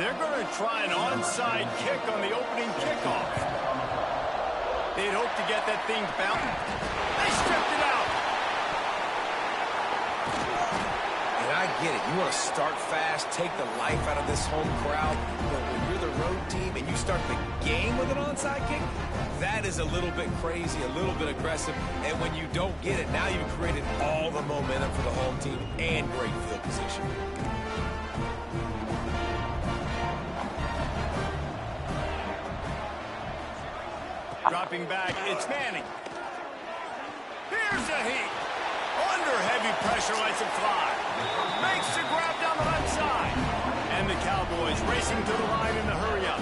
They're going to try an onside kick on the opening kickoff. They'd hope to get that thing bouncing. They stripped it out. And I get it. You want to start fast, take the life out of this home crowd. But when you're the road team and you start the game with an onside kick, that is a little bit crazy, a little bit aggressive. And when you don't get it, now you've created all the momentum for the home team and great field position. Dropping back, it's Manning. Here's a heat. Under heavy pressure, lets it fly. Makes the grab down the left side. And the Cowboys racing to the line in the hurry-up.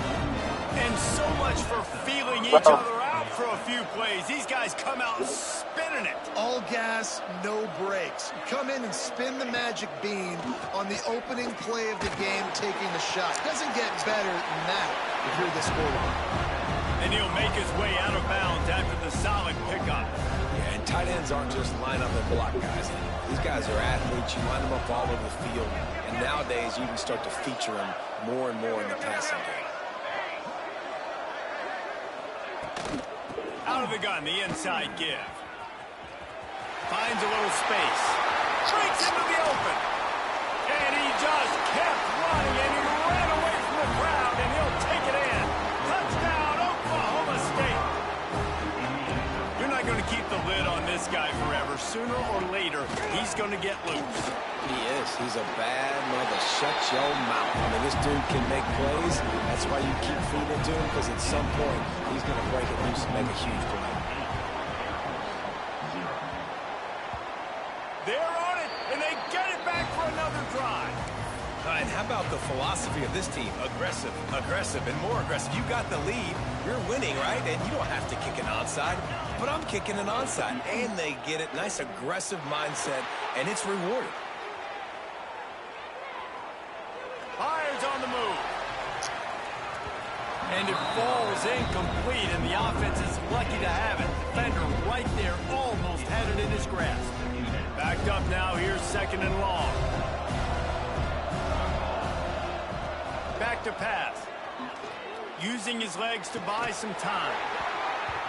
And so much for feeling each other out for a few plays. These guys come out spinning it. All gas, no brakes. Come in and spin the magic bean on the opening play of the game, taking the shot. Doesn't get better than that if you're this quarterback. And he'll make his way out of bounds after the solid pickup. Yeah, and tight ends aren't just line up and block guys. These guys are athletes. You line them up all over the field. And nowadays, you can start to feature them more and more in the passing game. Out of the gun, the inside give. Finds a little space. Breaks into the open. And he just kept running, and he ran away from the crowd, and he'll take it in. Touchdown, Oklahoma State. You're not going to keep the lid on this guy forever. Sooner or later, he's going to get loose. He is. He's a bad mother. Shut your mouth. I mean, this dude can make plays. That's why you keep feeding it to him, because at some point, he's going to break it loose and make a huge play. They're on it, and they get it back for another drive. And how about the philosophy of this team? Aggressive, aggressive, and more aggressive. You got the lead. You're winning, right? And you don't have to kick an onside. But I'm kicking an onside. And they get it. Nice aggressive mindset, and it's rewarded. Fires on the move. And it falls incomplete, and the offense is lucky to have it. Defender right there almost had it in his grasp. Backed up now, here's second and long. Back to pass. Using his legs to buy some time.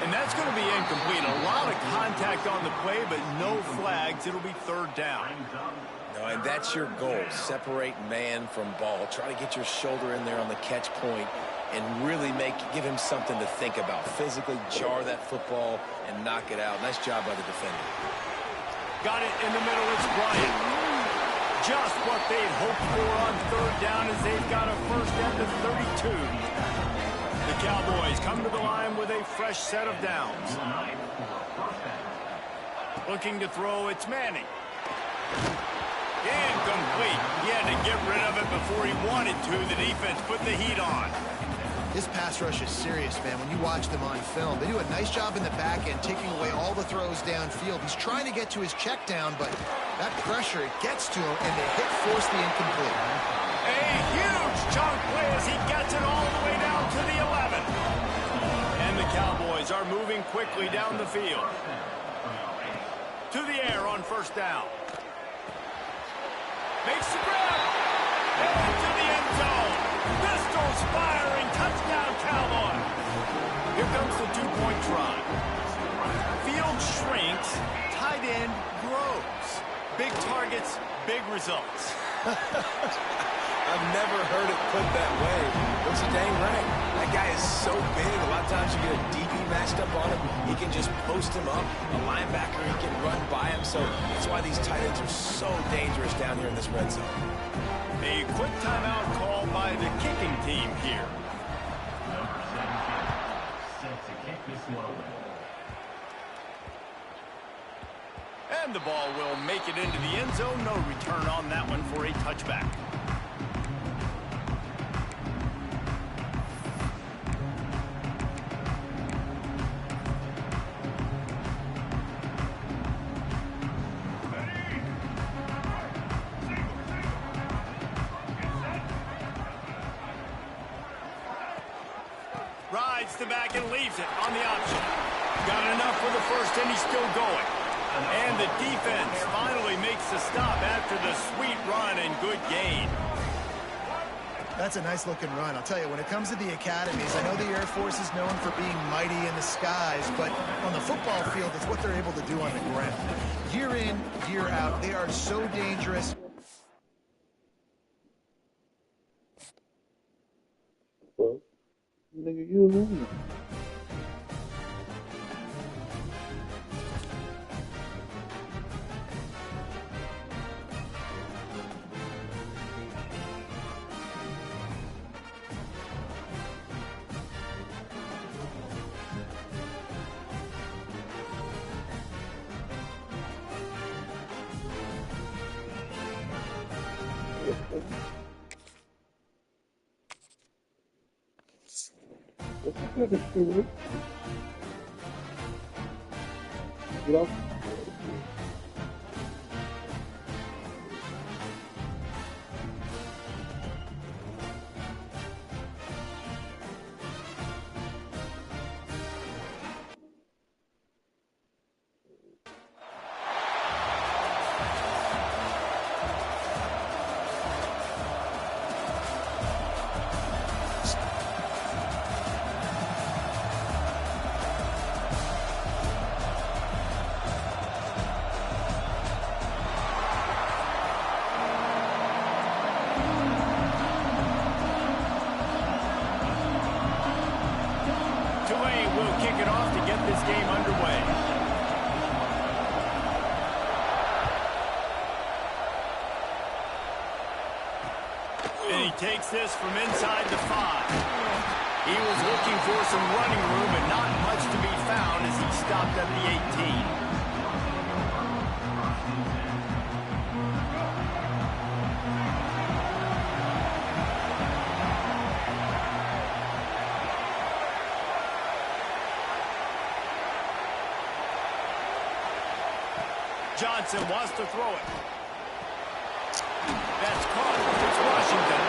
And that's going to be incomplete. A lot of contact on the play, but no flags. It'll be third down. No, and that's your goal. Separate man from ball. Try to get your shoulder in there on the catch point and really give him something to think about. Physically jar that football and knock it out. Nice job by the defender. Got it in the middle. It's Bryant. Just what they'd hoped for on third down as they've got a first down to 32. The Cowboys come to the line with a fresh set of downs. Looking to throw, it's Manning. Incomplete. He had to get rid of it before he wanted to. The defense put the heat on. This pass rush is serious, man. When you watch them on film, they do a nice job in the back end, taking away all the throws downfield. He's trying to get to his check down, but that pressure, it gets to him, and they force the incomplete. A huge chunk play as he gets it all the way down to the 11. And the Cowboys are moving quickly down the field. To the air on first down. Makes the grab. And to the end zone. Pistols firing. Touchdown, Cowboys. Here comes the two-point try. Field shrinks. Tight end grows. Big targets, big results. I've never heard it put that way. But you're dang right. That guy is so big. A lot of times you get a DB matched up on him. He can just post him up. A linebacker, he can run by him. So that's why these tight ends are so dangerous down here in this red zone. A quick timeout call by the kicking team here. And the ball will make it into the end zone. No return on that one for a touchback. Rides the back and leaves it on the option. Got enough for the first, and he's still going. And the defense finally makes the stop after the sweet run and good gain. That's a nice-looking run. I'll tell you, when it comes to the academies, I know the Air Force is known for being mighty in the skies, but on the football field, it's what they're able to do on the ground. Year in, year out, they are so dangerous. Well, nigga, you lose. Get off. Tulane will kick it off to get this game underway. And he takes this from inside the 5. He was looking for some running room and not much to be found as he stopped at the 18. Johnson wants to throw it. That's caught. It's Washington.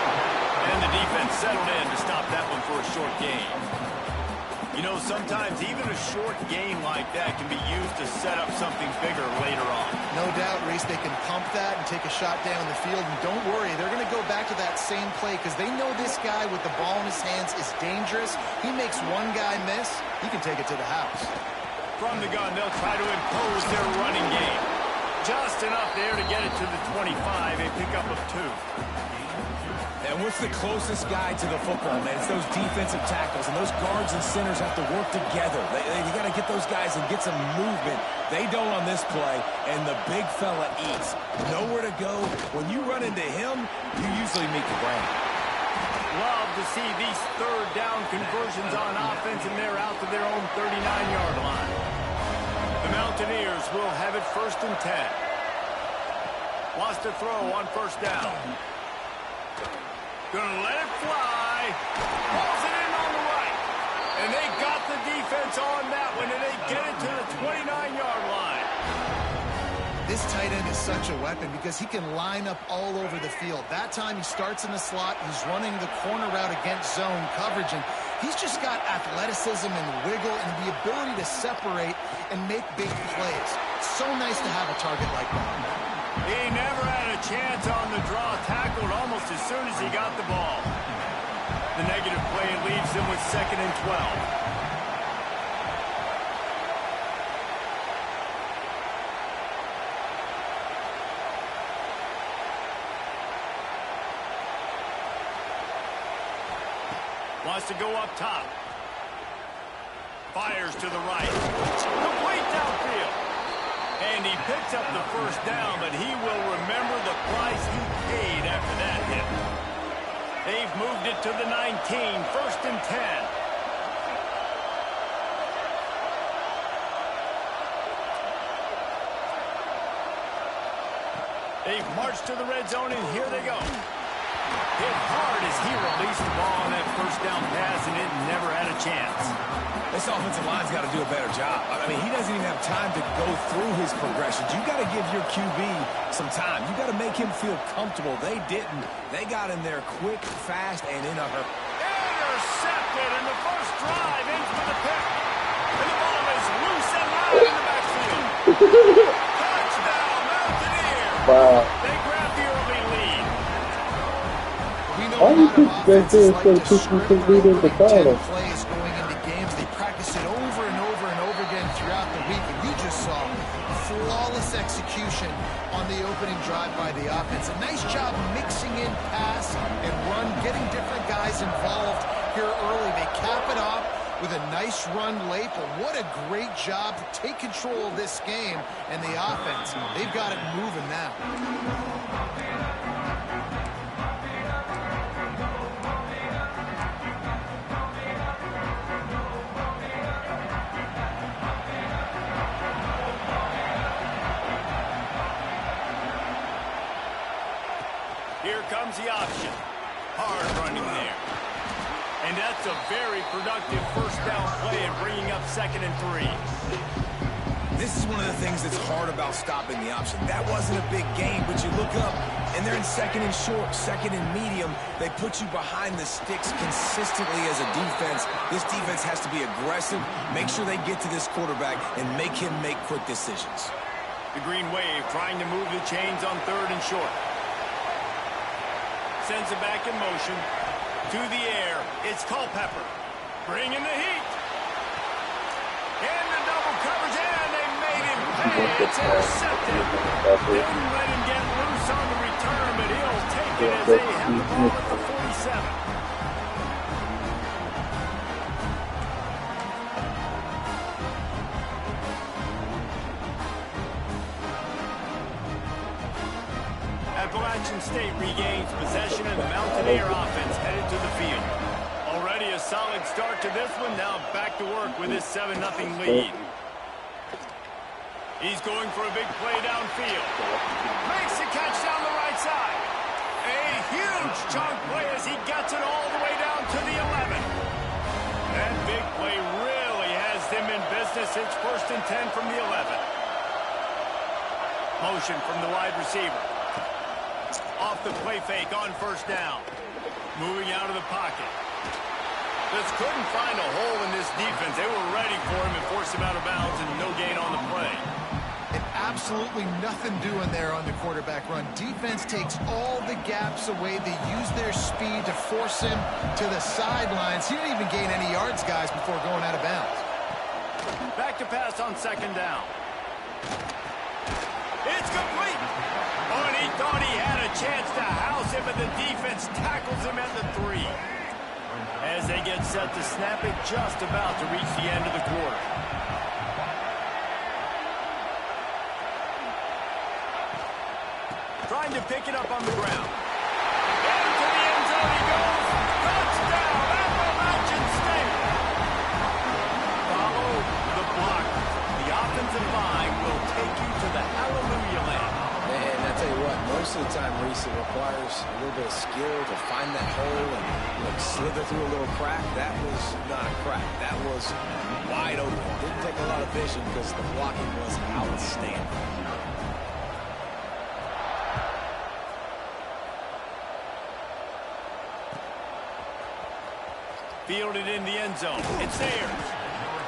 And the defense settled in to stop that one for a short gain. You know, sometimes even a short gain like that can be used to set up something bigger later on. No doubt, Reese, they can pump that and take a shot down the field. And don't worry, they're going to go back to that same play because they know this guy with the ball in his hands is dangerous. He makes one guy miss, he can take it to the house. From the gun, they'll try to impose their running game. Just enough there to get it to the 25, a pickup of 2. And what's the closest guy to the football, man? It's those defensive tackles, and those guards and centers have to work together. They got to get those guys and get some movement. They don't on this play, and the big fella eats. Nowhere to go. When you run into him, you usually meet the ground. Love to see these third down conversions on offense, and they're out to their own 39-yard line. The Mountaineers will have it 1st and 10. Wants to throw on 1st down. Gonna let it fly. Pulls it in on the right. And they got the defense on that one, and they get it to the 29-yard line. This tight end is such a weapon because he can line up all over the field. That time he starts in the slot. He's running the corner route against zone coverage, and he's just got athleticism and wiggle and the ability to separate and make big plays. It's so nice to have a target like that. He never had a chance on the draw. Tackled almost as soon as he got the ball. The negative play leaves him with 2nd and 12. Wants to go up top. Fires to the right. Complete downfield. And he picks up the 1st down, but he will remember the price he paid after that hit. They've moved it to the 19, 1st and 10. They've marched to the red zone, and here they go. Hit hard as he released the ball on that 1st down pass, and it never had a chance. This offensive line's got to do a better job. I mean, he doesn't even have time to go through his progressions. You got to give your QB some time. You got to make him feel comfortable. They didn't. They got in there quick, fast, and in a hurry. Intercepted, and the first drive ends with a pick. And the ball is loose and loud in the backfield. Touchdown, Mountaineers. Wow. They grab the early lead. We know a Why do you lot of pick right offenses there like instead to of pushing struggle the lead into with 10 foul? plays going into games. They practice it over and over and over again throughout the week, and you just saw flawless execution on the opening drive by the offense. A nice job mixing in pass and run, getting different guys involved here early. They cap it off with a nice run late, but what a great job to take control of this game and the offense. They've got it moving now. Here comes the option. Hard running there. And that's a very productive first down play and bringing up 2nd and 3. This is one of the things that's hard about stopping the option. That wasn't a big gain, but you look up, and they're in 2nd and short, 2nd and medium. They put you behind the sticks consistently as a defense. This defense has to be aggressive, make sure they get to this quarterback, and make him make quick decisions. The Green Wave trying to move the chains on 3rd and short. Sends it back in motion. To the air, it's Culpepper. Bringing the heat. In the double coverage, and they made him pay. It's intercepted. Didn't let him get loose on the return, but he'll take it as they have the ball at the 47. Appalachian State regains possession and the Mountaineer offense headed to the field. Already a solid start to this one. Now back to work with his 7-0 lead. He's going for a big play downfield. Makes the catch down the right side. A huge chunk play as he gets it all the way down to the 11. That big play really has them in business. It's 1st and 10 from the 11. Motion from the wide receiver. Off the play fake on 1st down. Moving out of the pocket. Just couldn't find a hole in this defense. They were ready for him and forced him out of bounds, and no gain on the play. And absolutely nothing doing there on the quarterback run. Defense takes all the gaps away. They use their speed to force him to the sidelines. He didn't even gain any yards, guys, before going out of bounds. Back to pass on 2nd down. It's complete. Oh, and he thought he had a chance to house him, but the defense tackles him at the 3. As they get set to snap it, just about to reach the end of the quarter. Trying to pick it up on the ground. Into the end zone he goes. Touchdown, Appalachian State. Follow the block. The offensive line will take you to the hallelujah land. Man, I tell you what, most of the time, Reese, it requires a little bit of skill to find that hole and slither through a little crack. That was not a crack. That was wide open. Didn't take a lot of vision because the blocking was outstanding. Fielded in the end zone. It's theirs.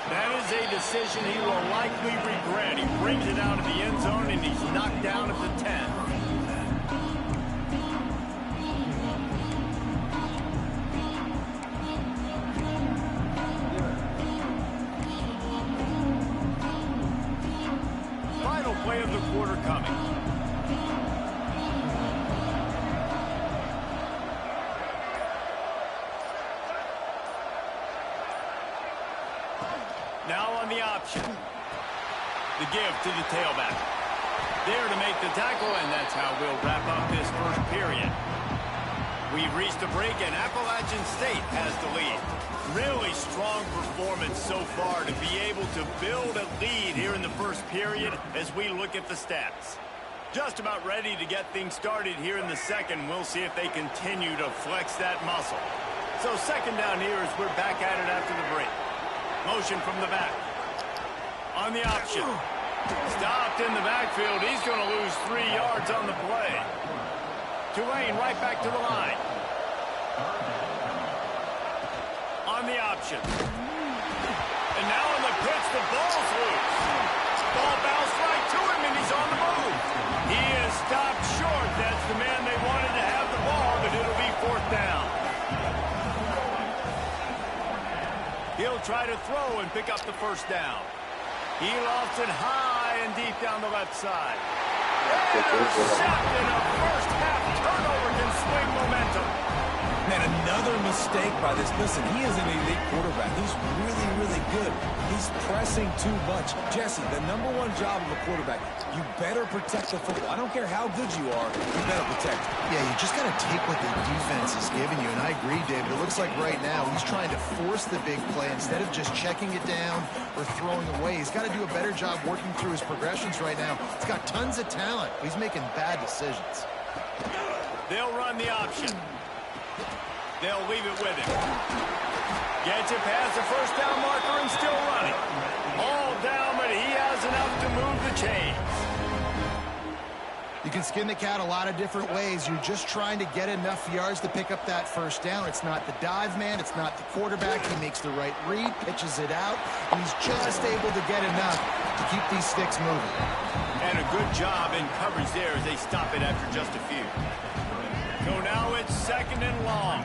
That is a decision he will likely regret. He brings it out of the end zone, and he's knocked down at the 10. Final play of the quarter coming. Now on the option. The give to the tailback. There to make the tackle, and that's how we'll wrap up this first period. We've reached a break, and Appalachian State has the lead. Really strong performance so far to be able to build a lead here in the first period as we look at the stats. Just about ready to get things started here in the second. We'll see if they continue to flex that muscle. So 2nd down here as we're back at it after the break. Motion from the back. On the option. Stopped in the backfield. He's going to lose 3 yards on the play. Tulane right back to the line. On the option. And now on the pitch, the ball's loose. Ball bounced right to him, and he's on the move. He is stopped short. That's the man they wanted to have the ball, but it'll be 4th down. try to throw and pick up the first down. He lofts it high and deep down the left side. Intercepted. A first half turnover can swing momentum. Man, another mistake by this. Listen, he is an elite quarterback. He's really, really good. He's pressing too much. Jesse, the #1 job of a quarterback, you better protect the football. I don't care how good you are, you better protect it. Yeah, you just got to take what the defense is giving you. And I agree, David. It looks like right now he's trying to force the big play instead of just checking it down or throwing away. He's got to do a better job working through his progressions right now. He's got tons of talent. He's making bad decisions. They'll run the option. They'll leave it with him. Gets it past the first down marker and still running. All down, but he has enough to move the chains. You can skin the cat a lot of different ways. You're just trying to get enough yards to pick up that first down. It's not the dive man. It's not the quarterback. He makes the right read, pitches it out, and he's just able to get enough to keep these sticks moving. And a good job in coverage there as they stop it after just a few. So now it's 2nd and long.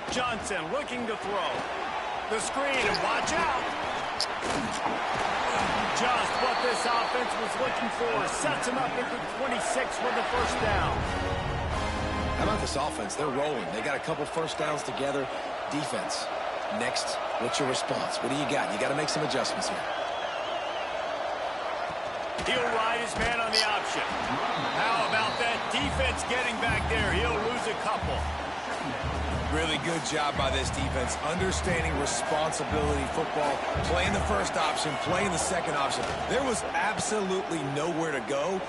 Johnson looking to throw. The screen, and watch out. Just what this offense was looking for. Sets him up at the 26 with the first down. How about this offense? They're rolling. They got a couple first downs together. Defense. Next, what's your response? What do you got? You got to make some adjustments here. He'll ride his man on the option. How about that defense getting back there? He'll lose a couple. Really good job by this defense, understanding responsibility football, playing the first option, playing the second option. There was absolutely nowhere to go.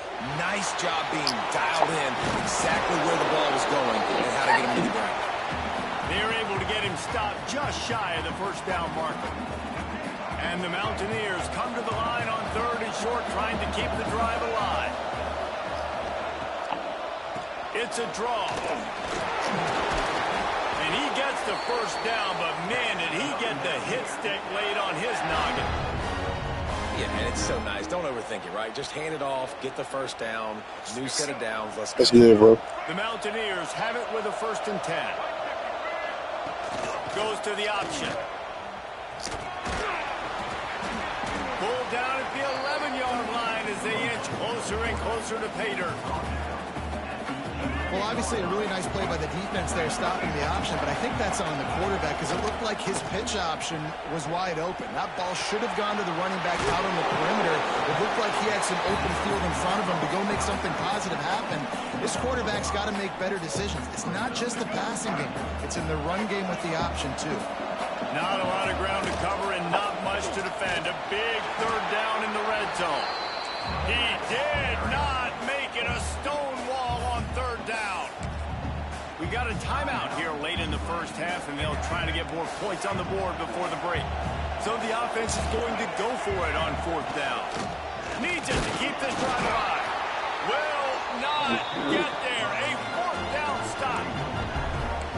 Nice job being dialed in exactly where the ball was going and how to get him to the ground. They're able to get him stopped just shy of the first down marker. And the Mountaineers come to the line on 3rd and short, trying to keep the drive alive. It's a draw. And he gets the first down, but man, did he get the hit stick laid on his noggin. Yeah, and it's so nice. Don't overthink it, right? Just hand it off, get the first down, new set of downs, let's go. That's good, bro. The Mountaineers have it with a 1st and 10. Goes to the option. Pulled down at the 11-yard line as they inch closer and closer to pay dirt. Well, obviously a really nice play by the defense there, stopping the option, but I think that's on the quarterback because it looked like his pitch option was wide open. That ball should have gone to the running back out on the perimeter. It looked like he had some open field in front of him to go make something positive happen. This quarterback's got to make better decisions. It's not just the passing game. It's in the run game with the option, too. Not a lot of ground to cover and not much to defend. A big 3rd down in the red zone. He did not make it a stone wall on 3rd down. We got a timeout here late in the first half, and they'll try to get more points on the board before the break. So the offense is going to go for it on 4th down. Needs it to keep this drive alive. Will not get there. A 4th down stop.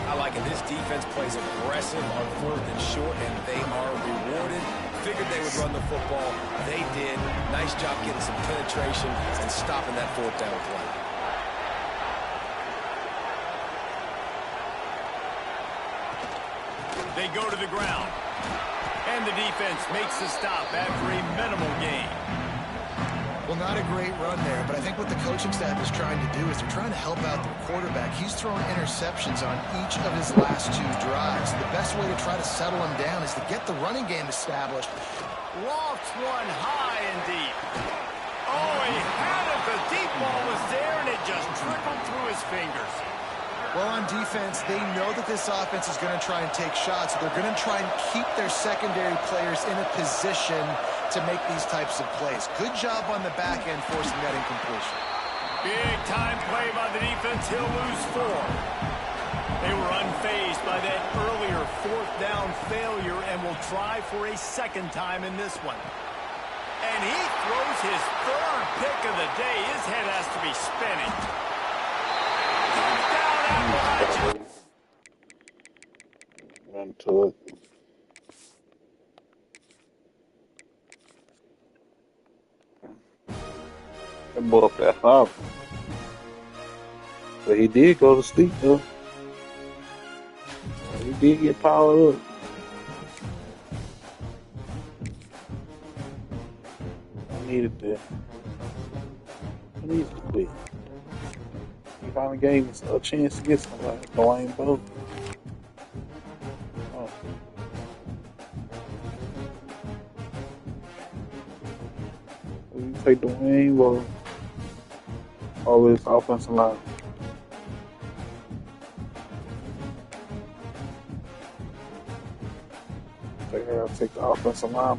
I like it. This defense plays aggressive on 4th and short, and they are rewarded. Figured they would run the football. They did. Nice job getting some penetration and stopping that 4th down play. They go to the ground. And the defense makes the stop after a minimal gain. Well, not a great run there, but I think what the coaching staff is trying to do is they're trying to help out their quarterback. He's thrown interceptions on each of his last 2 drives. The best way to try to settle him down is to get the running game established. Lofts one high and deep. Oh, he had it. The deep ball was there, and it just trickled through his fingers. Well, on defense, they know that this offense is going to try and take shots. So they're going to try and keep their secondary players in a position to make these types of plays. Good job on the back end forcing that incompletion. Big time play by the defense. He'll lose 4. They were unfazed by that earlier 4th down failure and will try for a 2nd time in this one. And he throws his 3rd pick of the day. His head has to be spinning. Run to it. That boy up there hard. But he did go to sleep though. did get powered up. I needed that. I needed to quit. He finally gave us a chance to get somebody. Dwayne Bowe. Oh. You take Dwayne Bowe over this offensive line. Take the offensive line.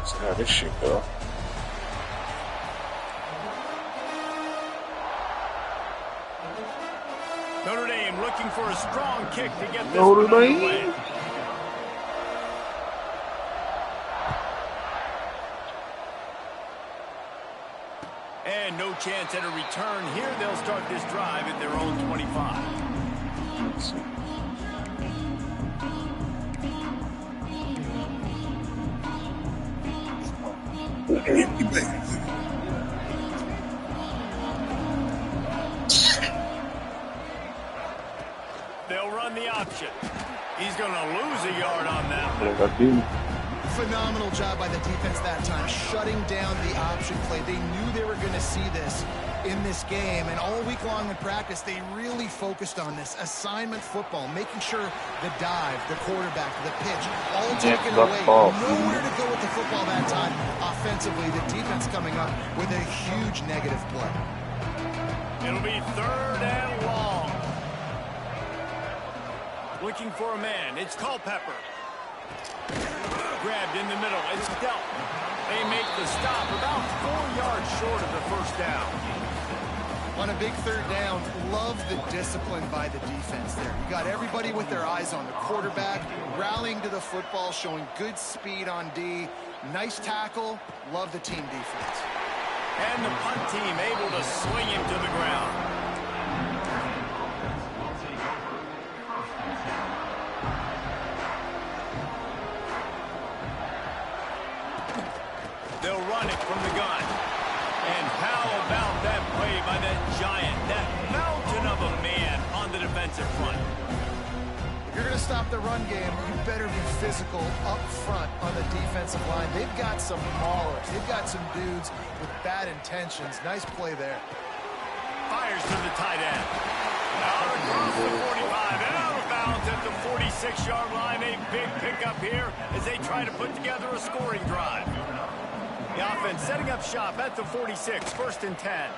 See how this shit go. Notre Dame looking for a strong kick to get this Notre one Dame? underway. And no chance at a return here. They'll start this drive at their own 25. Let's see. They'll run the option. He's going to lose a yard on that one. Like I do. Phenomenal job by the defense that time, shutting down the option play. They knew they were going to see this in this game, and all week long in practice, they really focused on this assignment football, making sure the dive, the quarterback, the pitch, all taken away. Nowhere to go with the football that time. Offensively, the defense coming up with a huge negative play. It'll be 3rd and long. Looking for a man. It's Culpepper. Grabbed in the middle. It's dealt. They make the stop about 4 yards short of the first down. On a big 3rd down, love the discipline by the defense there. You got everybody with their eyes on the quarterback, rallying to the football, showing good speed on D. Nice tackle. Love the team defense. And the punt team able to swing him to the ground. They'll run it from the gun. And how about that play by that giant, that mountain of a man on the defensive front? If you're going to stop the run game, you better be physical up front on the defensive line. They've got some maulers. They've got some dudes with bad intentions. Nice play there. Fires to the tight end. Out across the 45 and out of bounds at the 46-yard line. A big pickup here as they try to put together a scoring drive. The offense setting up shop at the 46, 1st and 10.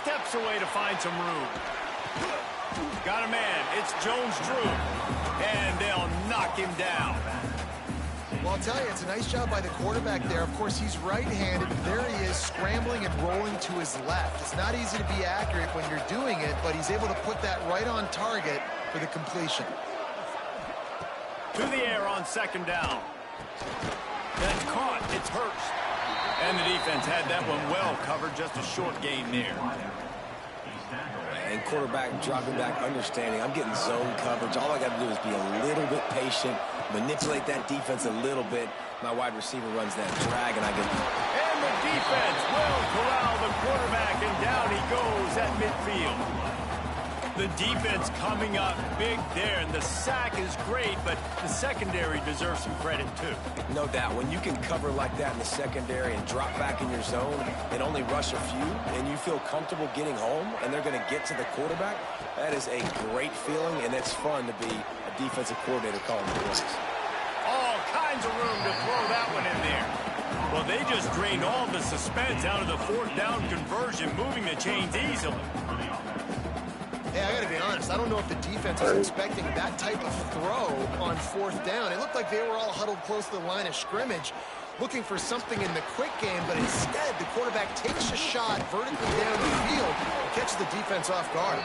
Steps away to find some room. Got a man. It's Jones-Drew. And they'll knock him down. Well, I'll tell you, it's a nice job by the quarterback there. Of course, he's right-handed. There he is, scrambling and rolling to his left. It's not easy to be accurate when you're doing it, but he's able to put that right on target for the completion. To the air on second down. That's caught. It's Hurst. And the defense had that one well covered. Just a short gain there. And quarterback dropping back, understanding I'm getting zone coverage. All I got to do is be a little bit patient, manipulate that defense a little bit. My wide receiver runs that drag, and I get... And the defense will corral the quarterback, and down he goes at midfield. The defense coming up big there, and the sack is great, but the secondary deserves some credit too. No doubt. When you can cover like that in the secondary and drop back in your zone and only rush a few, and you feel comfortable getting home, and they're going to get to the quarterback, that is a great feeling, and it's fun to be a defensive coordinator calling the plays. All kinds of room to throw that one in there. Well, they just drained all the suspense out of the fourth down conversion, moving the chains easily. Hey, I got to be honest. I don't know if the defense was expecting that type of throw on fourth down. It looked like they were all huddled close to the line of scrimmage, looking for something in the quick game, but instead the quarterback takes a shot vertically down the field and catches the defense off guard.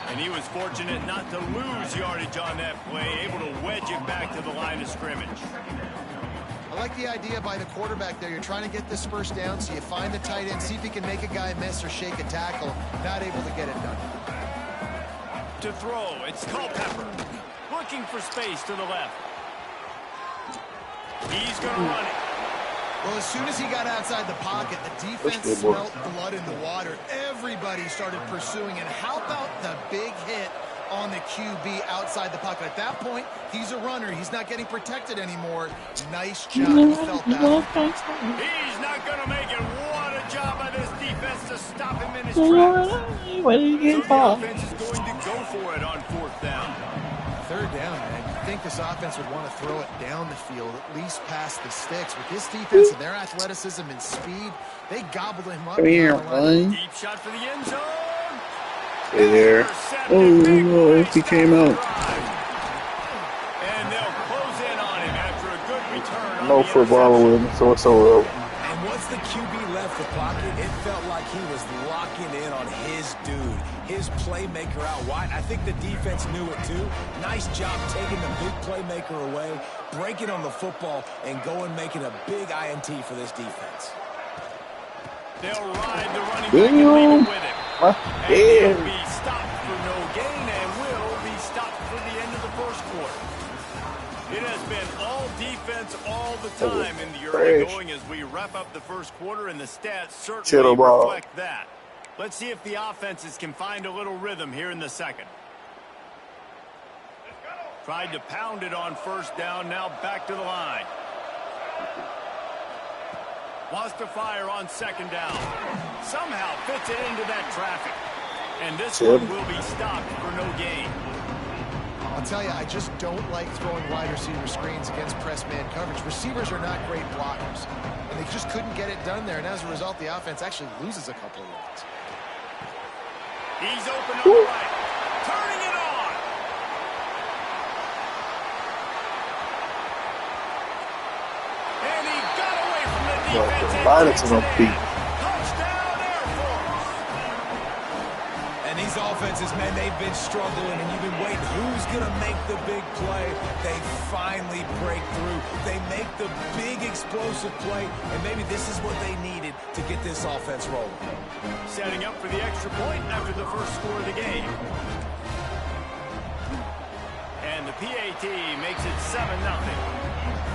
And he was fortunate not to lose yardage on that play, able to wedge it back to the line of scrimmage. I like the idea by the quarterback there. You're trying to get this first down, so you find the tight end, see if he can make a guy miss or shake a tackle. Not able to get it done. To throw, it's Culpepper. Looking for space to the left. He's going to run it. Well, as soon as he got outside the pocket, the defense smelled blood in the water. Everybody started pursuing. And how about the big hit on the QB outside the pocket? At that point, he's a runner. He's not getting protected anymore. Nice job. He felt that. He's not going to make it. What a job by this defense to stop him in his tracks. So the offense is going to go for it on fourth down. Third down, man. You think this offense would want to throw it down the field, at least past the sticks. With this defense and their athleticism and speed, they gobbled him up. Come here, man. Deep shot for the end zone. Stay there. Oh, he came out. And they'll close in on him after a good return. No football with him, so it's over. And once the QB left the pocket, it felt like he was locking in on his dude, his playmaker out wide. I think the defense knew it too. Nice job taking the big playmaker away, breaking on the football, and going making a big INT for this defense. They'll ride the running back and leave it with him. And he'll be stopped for no gain and will be stopped for the end of the first quarter. It has been all defense all the time in the early going as we wrap up the first quarter, and the stats certainly reflect that. Let's see if the offenses can find a little rhythm here in the second. Tried to pound it on first down, now back to the line. Wants to fire on second down. Somehow fits it into that traffic. And this one will be stopped for no gain. I'll tell you, I just don't like throwing wide receiver screens against press man coverage. Receivers are not great blockers. And they just couldn't get it done there. And as a result, the offense actually loses a couple of yards. He's open on the right. Turning it on. And he got away from the defense. Touchdown Air Force. And these offenses, man, they've been struggling, and you've been waiting. Who's going to make the big play? They finally break through. They make the big explosive play, and maybe this is what they needed to get this offense rolling. Setting up for the extra point after the first score of the game. And the PAT makes it 7-0.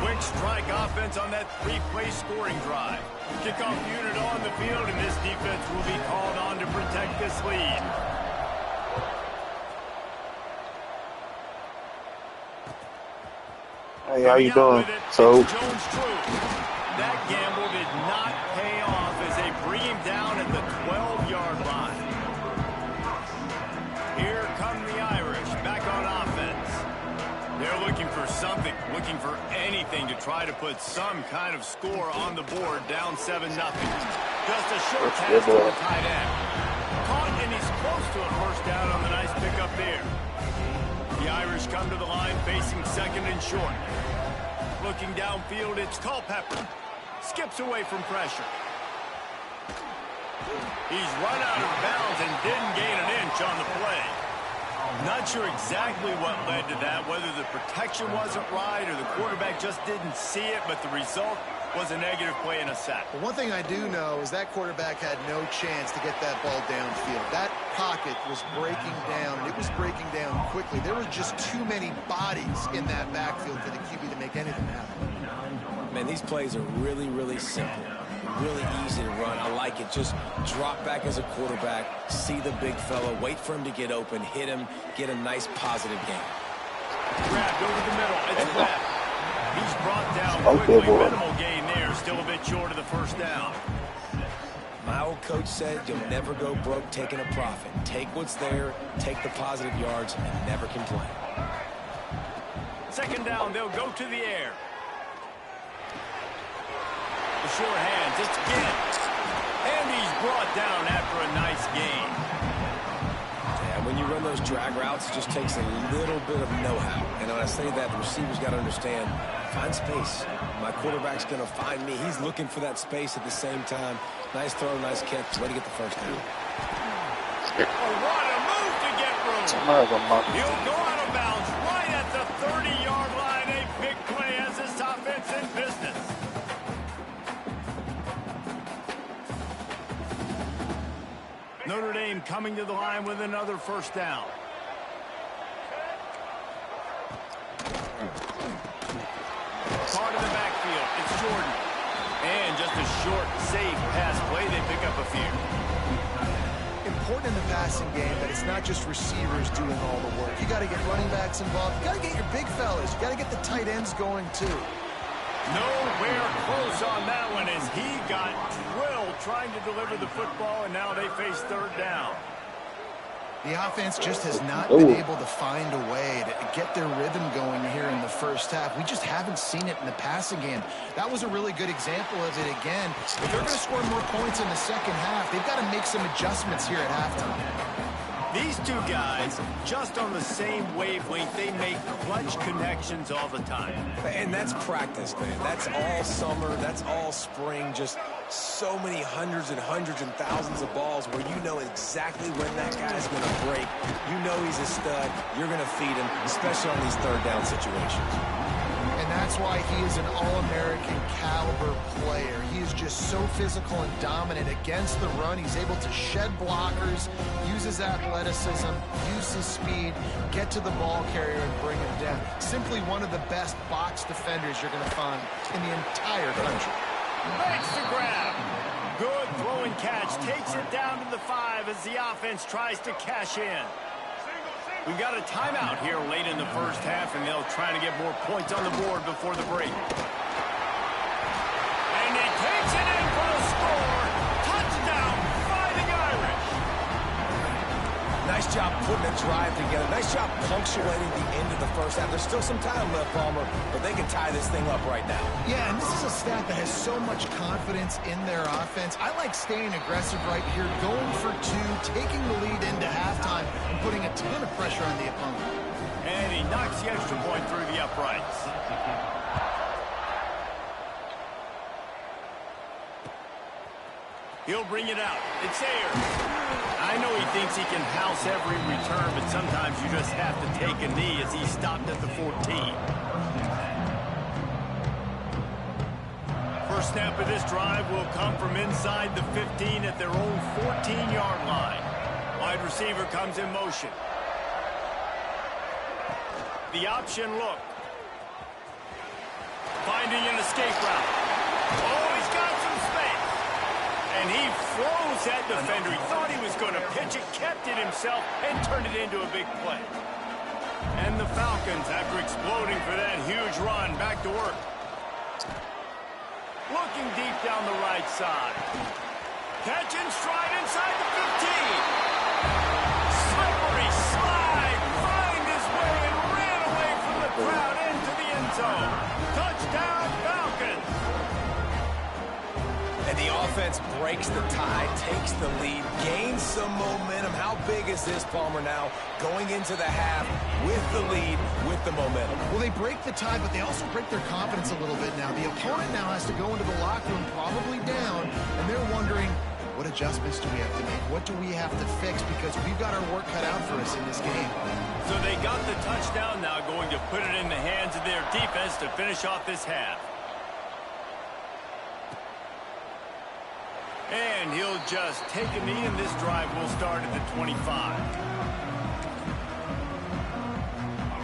Quick strike offense on that three-play scoring drive. Kickoff unit on the field, and this defense will be called on to protect this lead. Hey, how you doing? So, that gamble did not pay off as they bring him down at the 12-yard line. Here come the Irish back on offense. They're looking for something, looking for anything to try to put some kind of score on the board, down 7-0. Just a short pass to the tight end. Caught, and he's close to a first down on the nice pickup there. The Irish come to the line facing second and short. Looking downfield, it's Culpepper. Skips away from pressure. He's run out of bounds and didn't gain an inch on the play. Not sure exactly what led to that, whether the protection wasn't right or the quarterback just didn't see it, but the result was a negative play and a sack. But one thing I do know is that quarterback had no chance to get that ball downfield. That pocket was breaking down, and it was breaking down quickly. There were just too many bodies in that backfield for the QB to make anything happen. Man, these plays are really, really simple. Really easy to run. I like it. Just drop back as a quarterback, see the big fella, wait for him to get open, hit him, get a nice positive game. Grabbed over the middle. It's left. He's brought down quickly. Minimal gain there. Still a bit short of the first down. My old coach said you'll never go broke taking a profit. Take what's there, take the positive yards, and never complain. Second down, they'll go to the air. The short hands, it's Gant. And he's brought down after a nice gain. Yeah, when you run those drag routes, it just takes a little bit of know-how. And when I say that, the receiver's got to understand, find space. My quarterback's going to find me. He's looking for that space at the same time. Nice throw, nice catch. Way to get the first down. Oh, what a move to get room. He'll go out of bounds right at the 30-yard line. A big play as this offense in business. Notre Dame coming to the line with another first down. Part of the backfield, it's Jordan. And just a short, safe pass play, they pick up a few. Important in the passing game that it's not just receivers doing all the work. You got to get running backs involved. You got to get your big fellas. You got to get the tight ends going too. Nowhere close on that one as he got drilled trying to deliver the football, and now they face third down. The offense just has not been able to find a way to get their rhythm going here in the first half. We just haven't seen it in the passing game. That was a really good example of it again. If they're going to score more points in the second half, they've got to make some adjustments here at halftime. These two guys, just on the same wavelength, they make clutch connections all the time. And that's practice, man. That's all summer. That's all spring. Just so many hundreds and thousands of balls where you know exactly when that guy's going to break. You know he's a stud. You're going to feed him, especially on these third down situations. And that's why he is an All-American caliber player. He is just so physical and dominant against the run. He's able to shed blockers, use his athleticism, use his speed, get to the ball carrier and bring him down. Simply one of the best box defenders you're going to find in the entire country. Makes the grab. Good throw and catch. Takes it down to the 5 as the offense tries to cash in. We've got a timeout here late in the first half, and they'll try to get more points on the board before the break. And he takes it in for a score. Touchdown, Fighting Irish. Nice job putting a drive together. Nice job punctuating the end of the first half. There's still some time left, Palmer, but they can tie this thing up right now. Yeah, and this is a staff that has so much confidence in their offense. I like staying aggressive right here, going for two, taking the lead into halftime, and putting a ton of pressure on the opponent. And he knocks the extra point through the uprights. He'll bring it out. It's Ayers. I know he thinks he can house every return, but sometimes you just have to take a knee as he stopped at the 14. First snap of this drive will come from inside the 15 at their own 14-yard line. Wide receiver comes in motion. The option look. Finding an escape route. Oh, he's got some space. And he froze that defender. He thought he was going to pitch it, kept it himself, and turned it into a big play. And the Falcons, after exploding for that huge run, back to work. Looking deep down the right side. Catch and stride inside the 15. Slippery slide. Find his way and ran away from the crowd into the end zone. Touchdown, Falcons. And the offense breaks the tie, takes the lead, gains some momentum. How big is this, Palmer, now? Going into the half with the lead, with the momentum. Well, they break the tie, but they also break their confidence a little bit now. The opponent now has to go into the locker room probably down, and they're wondering, What adjustments do we have to make? What do we have to fix? Because we've got our work cut out for us in this game. So they got the touchdown, now going to put it in the hands of their defense to finish off this half. And he'll just take a knee, and this drive will start at the 25.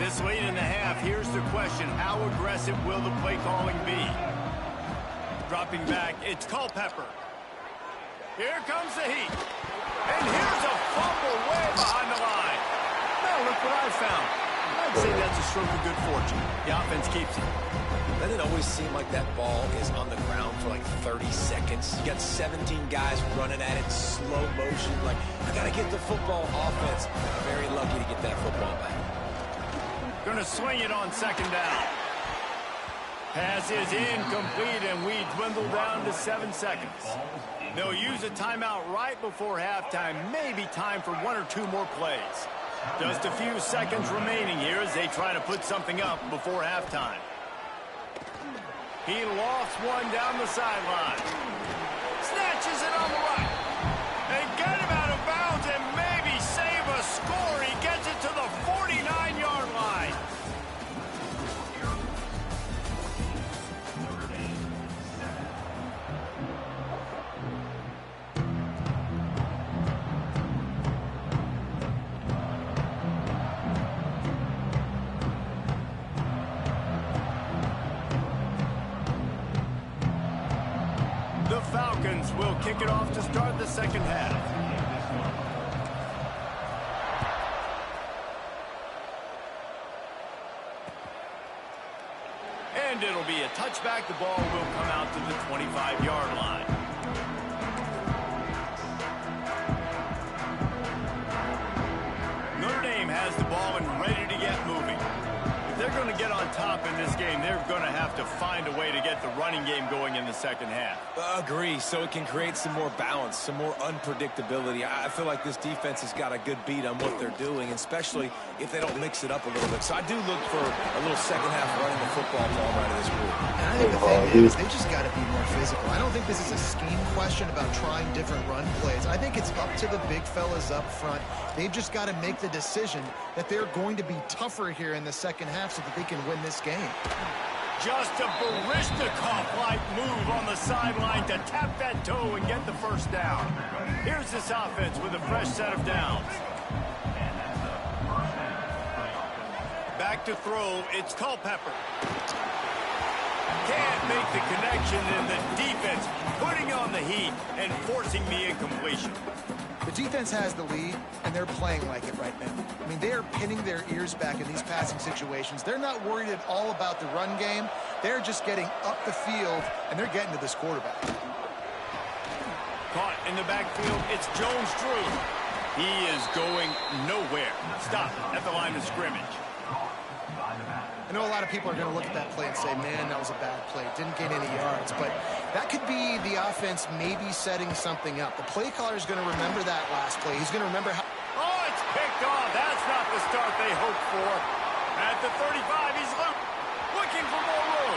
This late in the half, here's the question. How aggressive will the play calling be? Dropping back, it's Culpepper. Here comes the heat. And here's a fumble way behind the line. Now look what I found. I'd say that's a stroke of good fortune. The offense keeps it. Doesn't it always seem like that ball is on the ground for like 30 seconds? You got 17 guys running at it, slow motion. Like, I got to get the football. Offense, very lucky to get that football back. Going to swing it on second down. Pass is incomplete, and we dwindle down to 7 seconds. They'll use a timeout right before halftime. Maybe time for 1 or 2 more plays. Just a few seconds remaining here as they try to put something up before halftime. He lofts one down the sideline. Snatches it on the right. They get him out of bounds and maybe save a score. He gets it to the 49-yard line. The Falcons will kick it off to start the second half. And it'll be a touchback. The ball will come out to the 25-yard line. Notre Dame has the ball and ready to get moving. If they're going to get on top in this game, they're going to have to find a way to get the running game going in the second half. Agree, so it can create some more balance, some more unpredictability. I feel like this defense has got a good beat on what they're doing, especially if they don't mix it up a little bit. So I do look for a little second half running the football ball right of this group. And I think the thing is, they just got to be more physical. I don't think this is a scheme question about trying different run plays. I think it's up to the big fellas up front. They've just got to make the decision that they're going to be tougher here in the second half so that they can win this game. Just a Baryshnikov-like move on the sideline to tap that toe and get the first down. Here's this offense with a fresh set of downs. Back to throw, it's Culpepper. Can't make the connection, and the defense putting on the heat and forcing the incompletion. The defense has the lead, and they're playing like it right now. I mean, they are pinning their ears back in these passing situations. They're not worried at all about the run game. They're just getting up the field, and they're getting to this quarterback. Caught in the backfield, it's Jones-Drew. He is going nowhere. Stop at the line of scrimmage. I know a lot of people are going to look at that play and say, man, that was a bad play. Didn't gain any yards. But that could be the offense maybe setting something up. The play caller is going to remember that last play. He's going to remember how... Oh, it's picked off. That's not the start they hoped for. At the 35, he's looking for more room.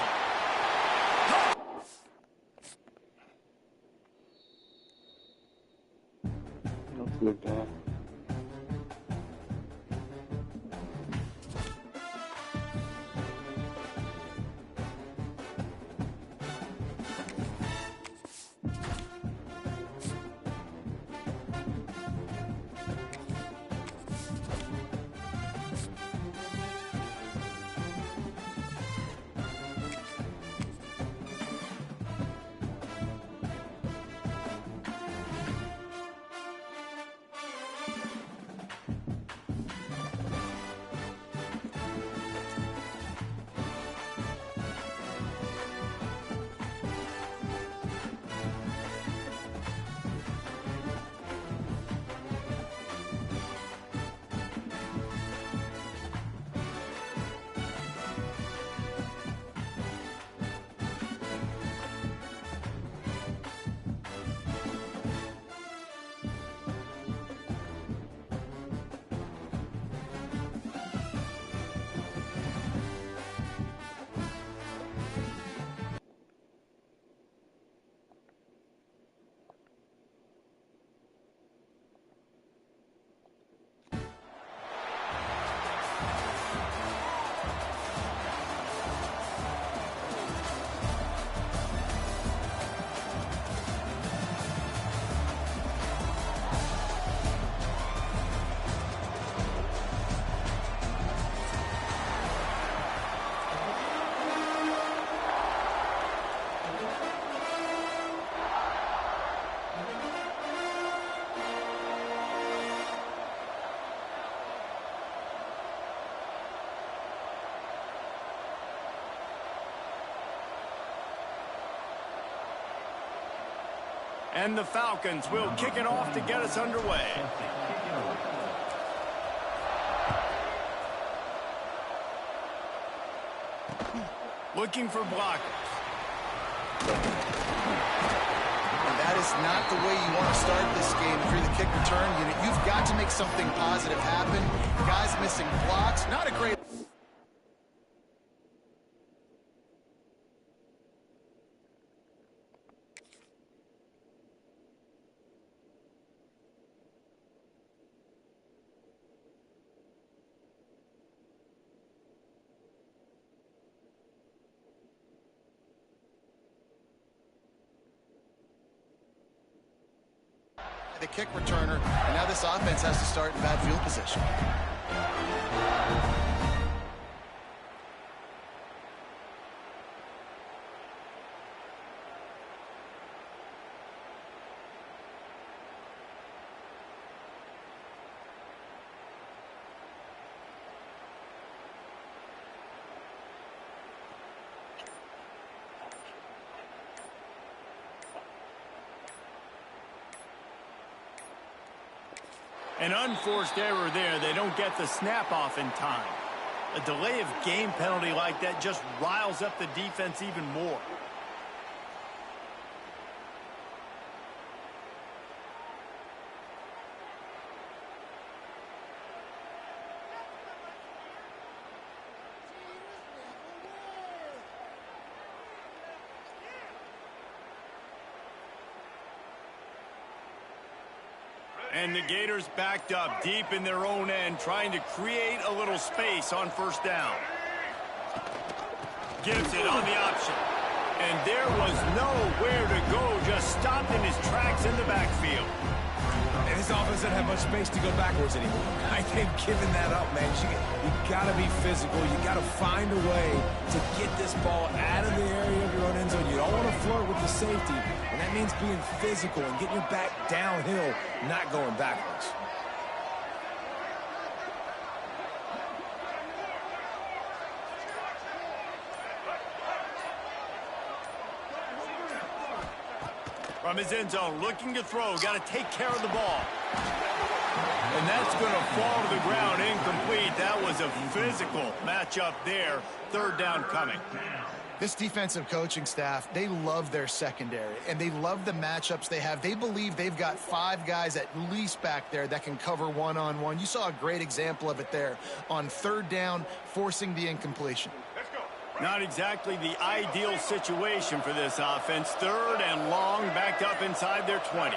That's a good guy. And the Falcons will kick it off to get us underway. Looking for blockers. And that is not the way you want to start this game. If you're the kick return unit, you've got to make something positive happen. Guys missing blocks, not a great... the kick returner, and now this offense has to start in bad field position. An unforced error there. They don't get the snap off in time. A delay of game penalty like that just riles up the defense even more. And the Gators backed up deep in their own end, trying to create a little space on first down. Gives it on the option. And there was nowhere to go, just stopped in his tracks in the backfield. And this offense doesn't have much space to go backwards anymore. I think giving that up, man, you got to be physical. You got to find a way to get this ball out of the area of your own end zone. You don't want to flirt with the safety, and that means being physical and getting your back downhill, not going backwards. From his end zone, looking to throw, got to take care of the ball. And that's going to fall to the ground, incomplete. That was a physical matchup there. Third down coming. This defensive coaching staff, they love their secondary, and they love the matchups they have. They believe they've got 5 guys at least back there that can cover one-on-one. You saw a great example of it there on third down, forcing the incompletion. Not exactly the ideal situation for this offense. Third and long, backed up inside their 20.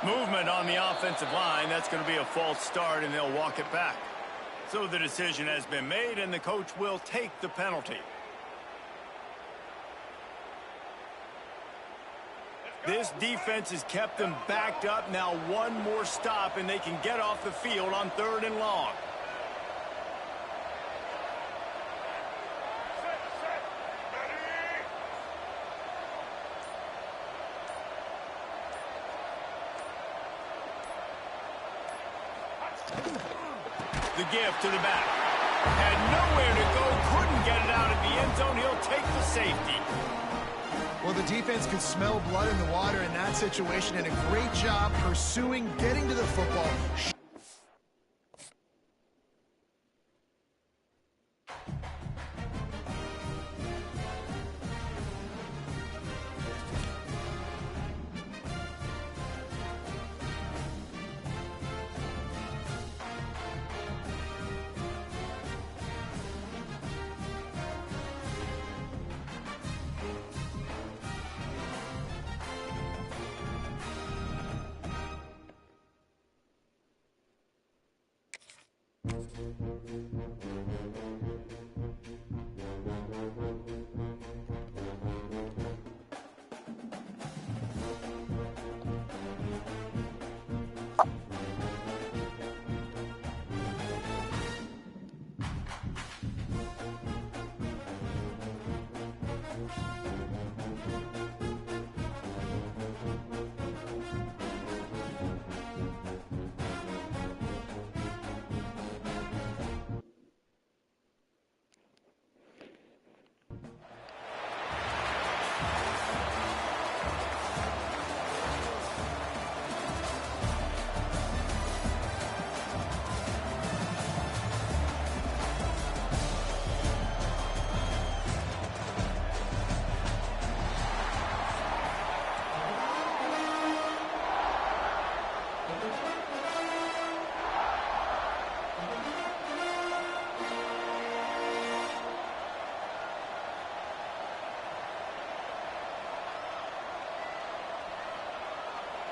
Movement on the offensive line. That's going to be a false start, and they'll walk it back. So the decision has been made, and the coach will take the penalty. This defense has kept them backed up. Now one more stop, and they can get off the field on third and long. The give to the back. Had nowhere to go, couldn't get it out of the end zone. He'll take the safety. Well, the defense could smell blood in the water in that situation, and a great job pursuing, getting to the football.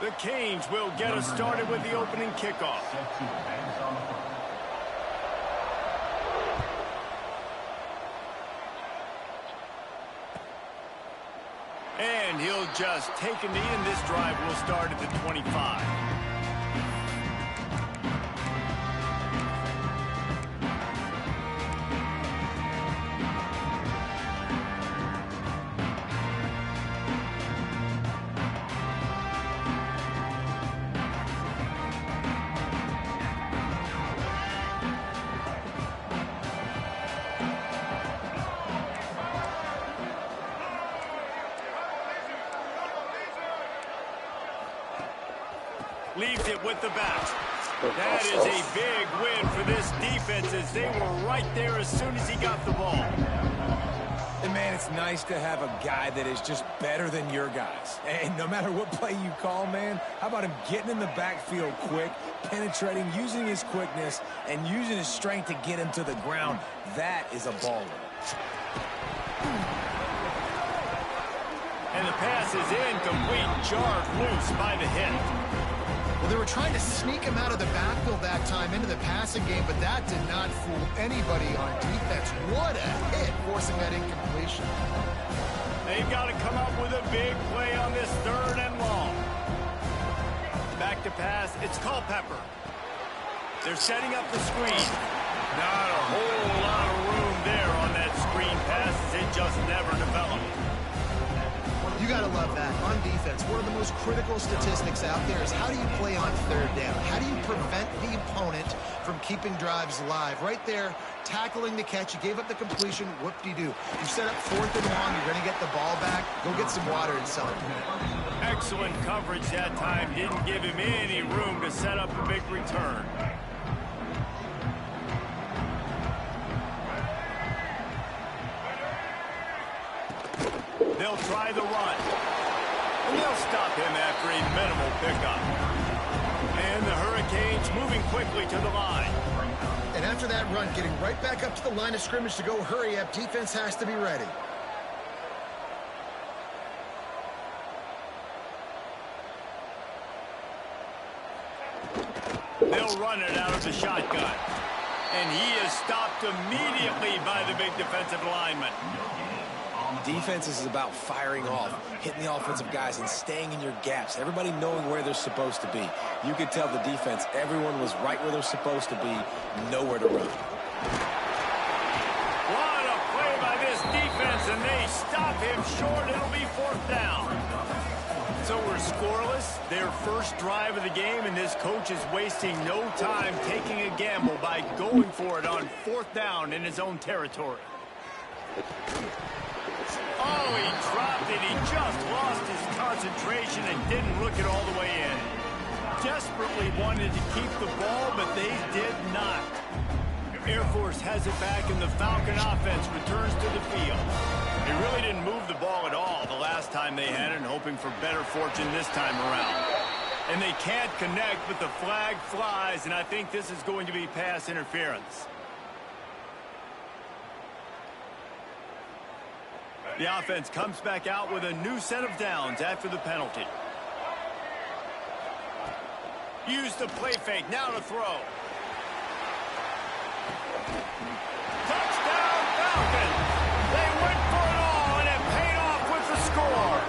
The Canes will get us started with the opening kickoff. And he'll just take a knee, and this drive will start at the 25. Leaves it with the back. That is a big win for this defense as they were right there as soon as he got the ball. And man, it's nice to have a guy that is just better than your guys. And no matter what play you call, man, how about him getting in the backfield quick, penetrating, using his quickness, and using his strength to get him to the ground. That is a baller. And the pass is incomplete, jarred loose by the hit. Well, they were trying to sneak him out of the backfield that time into the passing game, but that did not fool anybody on defense. What a hit, forcing that incompletion. They've got to come up with a big play on this 3rd and long. Back to pass, it's Culpepper. They're setting up the screen. Not a whole lot of room there on that screen pass as it just never developed. You got to love that. On defense, one of the most critical statistics out there is how do you play on 3rd down? How do you prevent the opponent from keeping drives alive? Right there, tackling the catch. You gave up the completion. Whoop-de-doo. You set up 4th and long. You're going to get the ball back. Go get some water and celebrate. Excellent coverage that time. Didn't give him any room to set up a big return. They'll try the run. And they'll stop him after a minimal pickup. And the Hurricanes moving quickly to the line. And after that run, getting right back up to the line of scrimmage to go hurry up, defense has to be ready. They'll run it out of the shotgun. And he is stopped immediately by the big defensive lineman. Defense is about firing off, hitting the offensive guys, and staying in your gaps. Everybody knowing where they're supposed to be. You could tell the defense, everyone was right where they're supposed to be, nowhere to run. What a play by this defense, and they stop him short. It'll be 4th down. So we're scoreless, their first drive of the game, and this coach is wasting no time taking a gamble by going for it on 4th down in his own territory. Oh, he dropped it. He just lost his concentration and didn't look it all the way in. Desperately wanted to keep the ball, but they did not. Air Force has it back, and the Falcon offense returns to the field. They really didn't move the ball at all the last time they had it, hoping for better fortune this time around. And they can't connect, but the flag flies, and I think this is going to be pass interference. The offense comes back out with a new set of downs after the penalty. Use the play fake, now to throw. Touchdown Falcons! They went for it all, and it paid off with the score.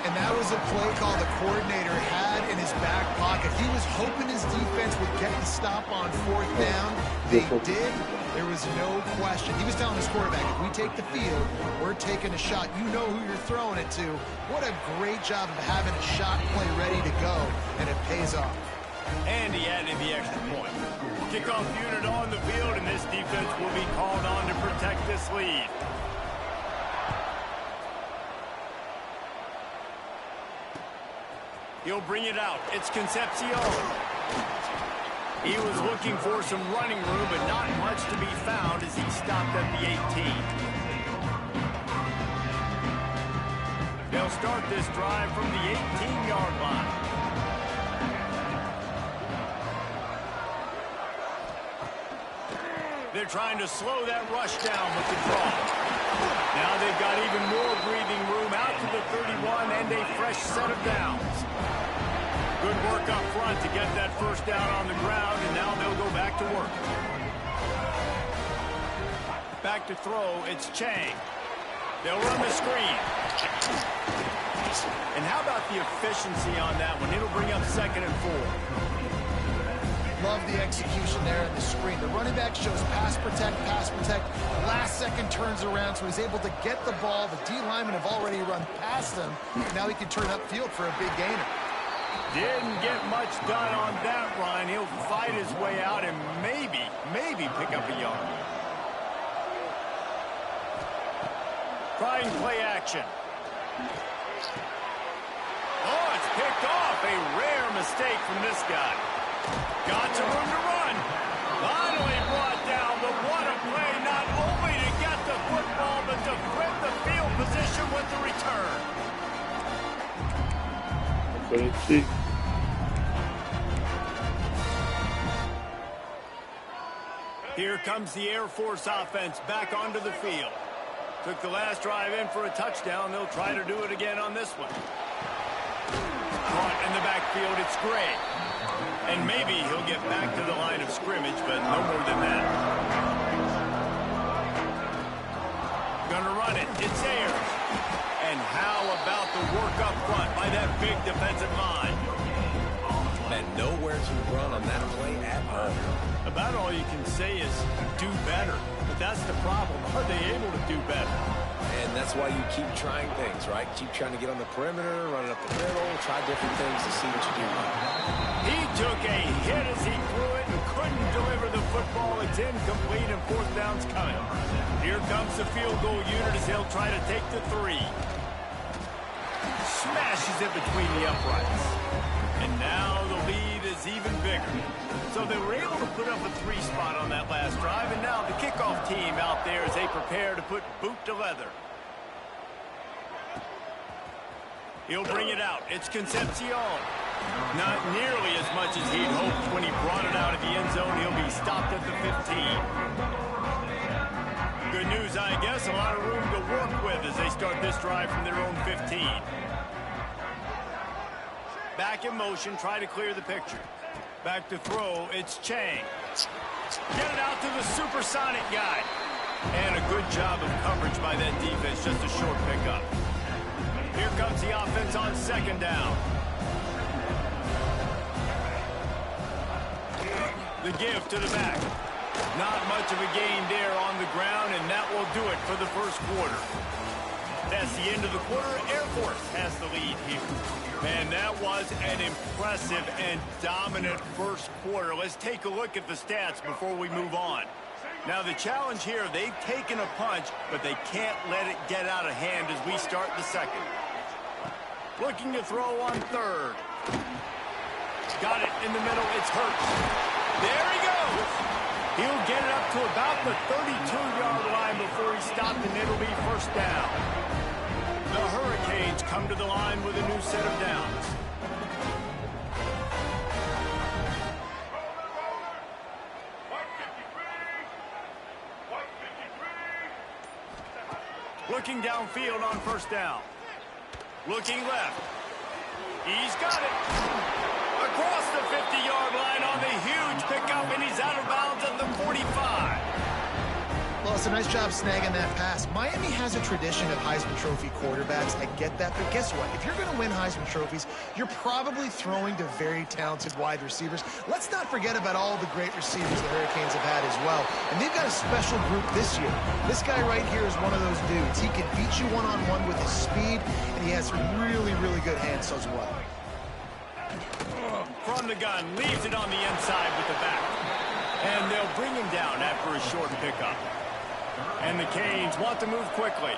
And that was a play call the coordinator had in his back pocket. He was hoping his defense would get the stop on 4th down. They did. There was no question. He was telling his quarterback, if we take the field, we're taking a shot. You know who you're throwing it to. What a great job of having a shot play ready to go, and it pays off. And he added the extra point. Kickoff unit on the field, and this defense will be called on to protect this lead. He'll bring it out. It's Concepcion. He was looking for some running room, but not much to be found as he stopped at the 18. They'll start this drive from the 18-yard line. They're trying to slow that rush down with the draw. Now they've got even more breathing room out to the 31 and a fresh fresh set of downs. Good work up front to get that first down on the ground, and now they'll go back to work. Back to throw, it's Chang. They'll run the screen. And how about the efficiency on that one? It'll bring up 2nd and 4. Love the execution there in the screen. The running back shows pass protect, pass protect. Last second turns around, so he's able to get the ball. The D linemen have already run past him. Now he can turn upfield for a big gainer. Didn't get much done on that run. He'll fight his way out and maybe pick up a yard. Trying play action. Oh, it's picked off. A rare mistake from this guy. Got some room to run. Finally brought down, but what a play. Not only to get the football, but to flip the field position with the return. Here comes the Air Force offense back onto the field. Took the last drive in for a touchdown. They'll try to do it again on this one. Caught in the backfield, it's Gray. And maybe he'll get back to the line of scrimmage, but no more than that. Gonna run it, it's Ayers. And how about the work up front by that big defensive line? And nowhere to run on that play at all. About all you can say is do better. But that's the problem. Are they able to do better? And that's why you keep trying things, right? Keep trying to get on the perimeter, run it up the middle, try different things to see what you do. He took a hit as he threw it and couldn't deliver the football. It's incomplete and 4th down's coming. Here comes the field goal unit as they'll try to take the 3. Smashes it between the uprights. And now the lead is even bigger. So they were able to put up a 3 spot on that last drive, and now the kickoff team out there as they prepare to put boot to leather. He'll bring it out. It's Concepcion. Not nearly as much as he'd hoped when he brought it out of the end zone. He'll be stopped at the 15. Good news, I guess. A lot of room to work with as they start this drive from their own 15. Back in motion, try to clear the picture. Back to throw, it's Chang. Get it out to the supersonic guy. And a good job of coverage by that defense, just a short pickup. Here comes the offense on 2nd down. The give to the back. Not much of a gain there on the ground, and that will do it for the first quarter. That's the end of the quarter. Air Force has the lead here. Man, that was an impressive and dominant first quarter. Let's take a look at the stats before we move on. Now, the challenge here, they've taken a punch, but they can't let it get out of hand as we start the second. Looking to throw on 3rd. Got it in the middle. It's Hurts. There he goes. He'll get it up to about the 32-yard line before he's stopped, and it'll be 1st down. The Hurricanes come to the line with a new set of downs. Looking downfield on 1st down. Looking left. He's got it. Across the 50-yard line on the huge pickup, and he's out of bounds at the 45. Well, it's a nice job snagging that pass. Miami has a tradition of Heisman Trophy quarterbacks. I get that, but guess what? If you're going to win Heisman Trophies, you're probably throwing to very talented wide receivers. Let's not forget about all the great receivers the Hurricanes have had as well. And they've got a special group this year. This guy right here is one of those dudes. He can beat you one-on-one with his speed, and he has really, really good hands as well. From the gun, leaves it on the inside with the back. And they'll bring him down after a short pickup. And the Canes want to move quickly.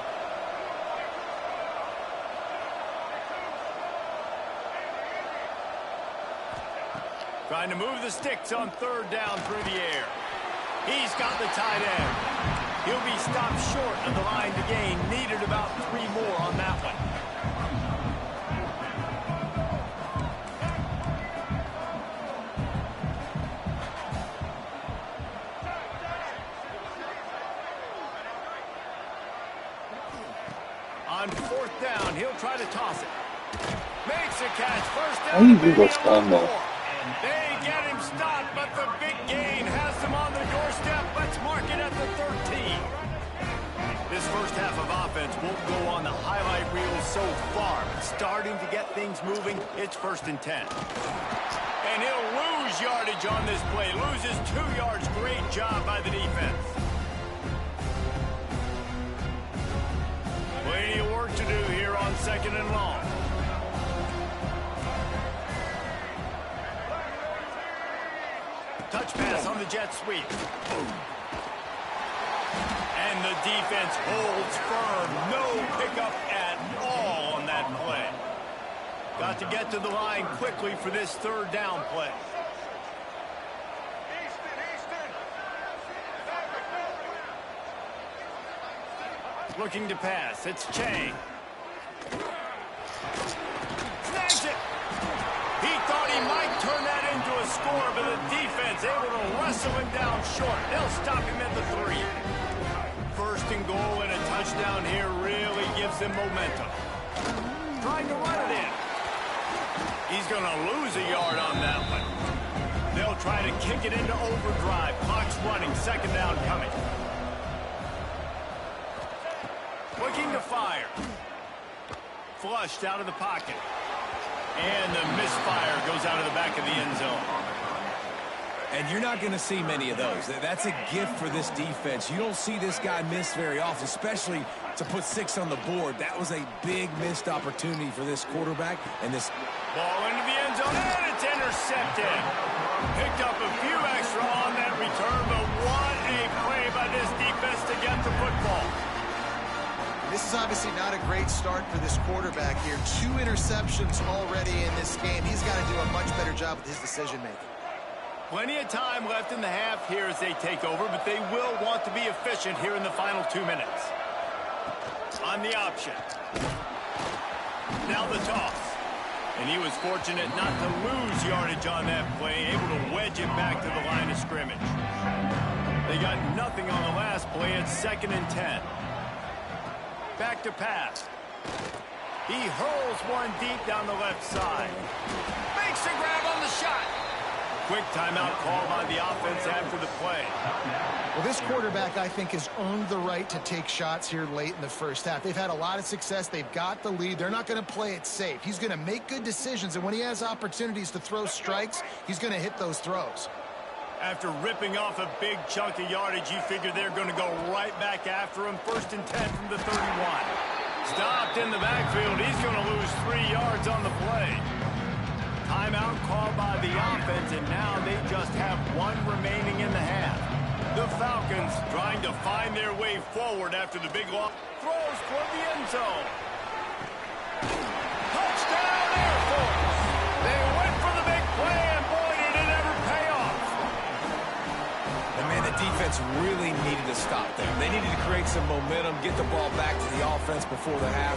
Trying to move the sticks on 3rd down through the air. He's got the tight end. He'll be stopped short of the line to gain. Needed about 3 more on that one. On 4th down, he'll try to toss it. Makes a catch. First How down, you maybe do a that little stand there? more. They get him stopped, but the big gain has them on the doorstep. Let's mark it at the 13. This first half of offense won't go on the highlight reel so far. Starting to get things moving, it's 1st and 10. And he'll lose yardage on this play. Loses 2 yards. Great job by the defense. Plenty of work to do here on 2nd and long. Touch pass on the jet sweep. And the defense holds firm. No pickup at all on that play. Got to get to the line quickly for this 3rd down play. Looking to pass. It's Chang. Snags it. He thought he might turn that into a score, but the defense able to wrestle him down short. They'll stop him at the 3. 1st and goal and a touchdown here really gives them momentum. Trying to run it in. He's going to lose a yard on that one. They'll try to kick it into overdrive. Clock's running. 2nd down coming. Looking to fire. Flushed out of the pocket. And the misfire goes out of the back of the end zone. And you're not going to see many of those. That's a gift for this defense. You don't see this guy miss very often, especially to put 6 on the board. That was a big missed opportunity for this quarterback. And this ball into the end zone, and it's intercepted. Picked up a few extra on that return, but what a play by this defense to get the football. This is obviously not a great start for this quarterback here. 2 interceptions already in this game. He's got to do a much better job with his decision-making. Plenty of time left in the half here as they take over, but they will want to be efficient here in the final 2 minutes. On the option. Now the toss. And he was fortunate not to lose yardage on that play, able to wedge it back to the line of scrimmage. They got nothing on the last play. It's 2nd and 10. Back to pass. He hurls one deep down the left side. Makes a grab on the shot. Quick timeout call by the offense after the play. Well, this quarterback, I think, has earned the right to take shots here late in the first half. They've had a lot of success. They've got the lead. They're not going to play it safe. He's going to make good decisions, and when he has opportunities to throw strikes, he's going to hit those throws. After ripping off a big chunk of yardage, you figure they're going to go right back after him. 1st and 10 from the 31. Stopped in the backfield. He's going to lose 3 yards on the play. Timeout called by the offense, and now they just have 1 remaining in the half. The Falcons trying to find their way forward after the big loss. Throws toward the end zone. Touchdown, Air Force. They went for the big play, and boy, did it ever pay off. And man, the defense really needed to stop there. They needed to create some momentum, get the ball back to the offense before the half.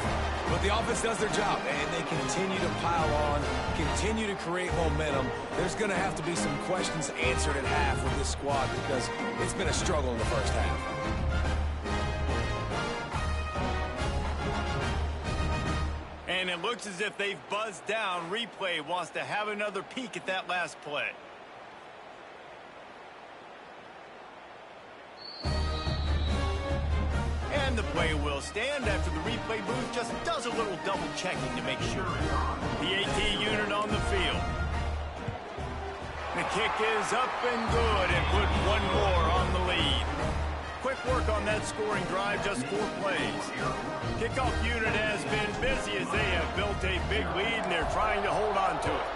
But the offense does their job, and they continue to pile on, continue to create momentum. There's going to have to be some questions answered at half with this squad because it's been a struggle in the first half. And it looks as if they've buzzed down. Replay wants to have another peek at that last play. And the play will stand after the replay booth just does a little double checking to make sure. The AT unit on the field. The kick is up and good and put 1 more on the lead. Quick work on that scoring drive, just 4 plays. Kickoff unit has been busy as they have built a big lead and they're trying to hold on to it.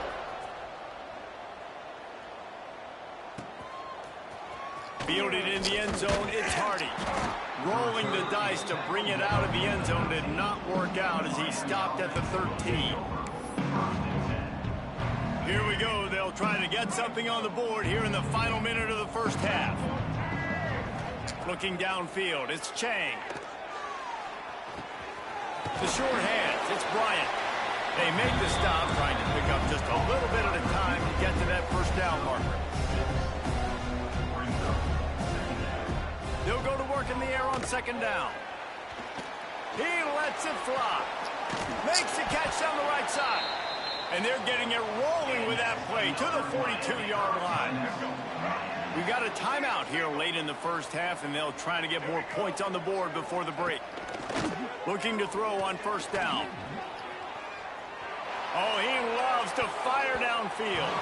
Fielded in the end zone, it's Hardy. Rolling the dice to bring it out of the end zone did not work out as he stopped at the 13. Here we go. They'll try to get something on the board here in the final minute of the first half. Looking downfield, it's Chang. The short hands, it's Bryant. They make the stop, trying to pick up just a little bit at a time to get to that first down marker. They'll go to work in the air on 2nd down. He lets it fly. Makes the catch down the right side. And they're getting it rolling with that play to the 42-yard line. We got a timeout here late in the first half, and they'll try to get more points on the board before the break. Looking to throw on first down. Oh, he loves to fire downfield.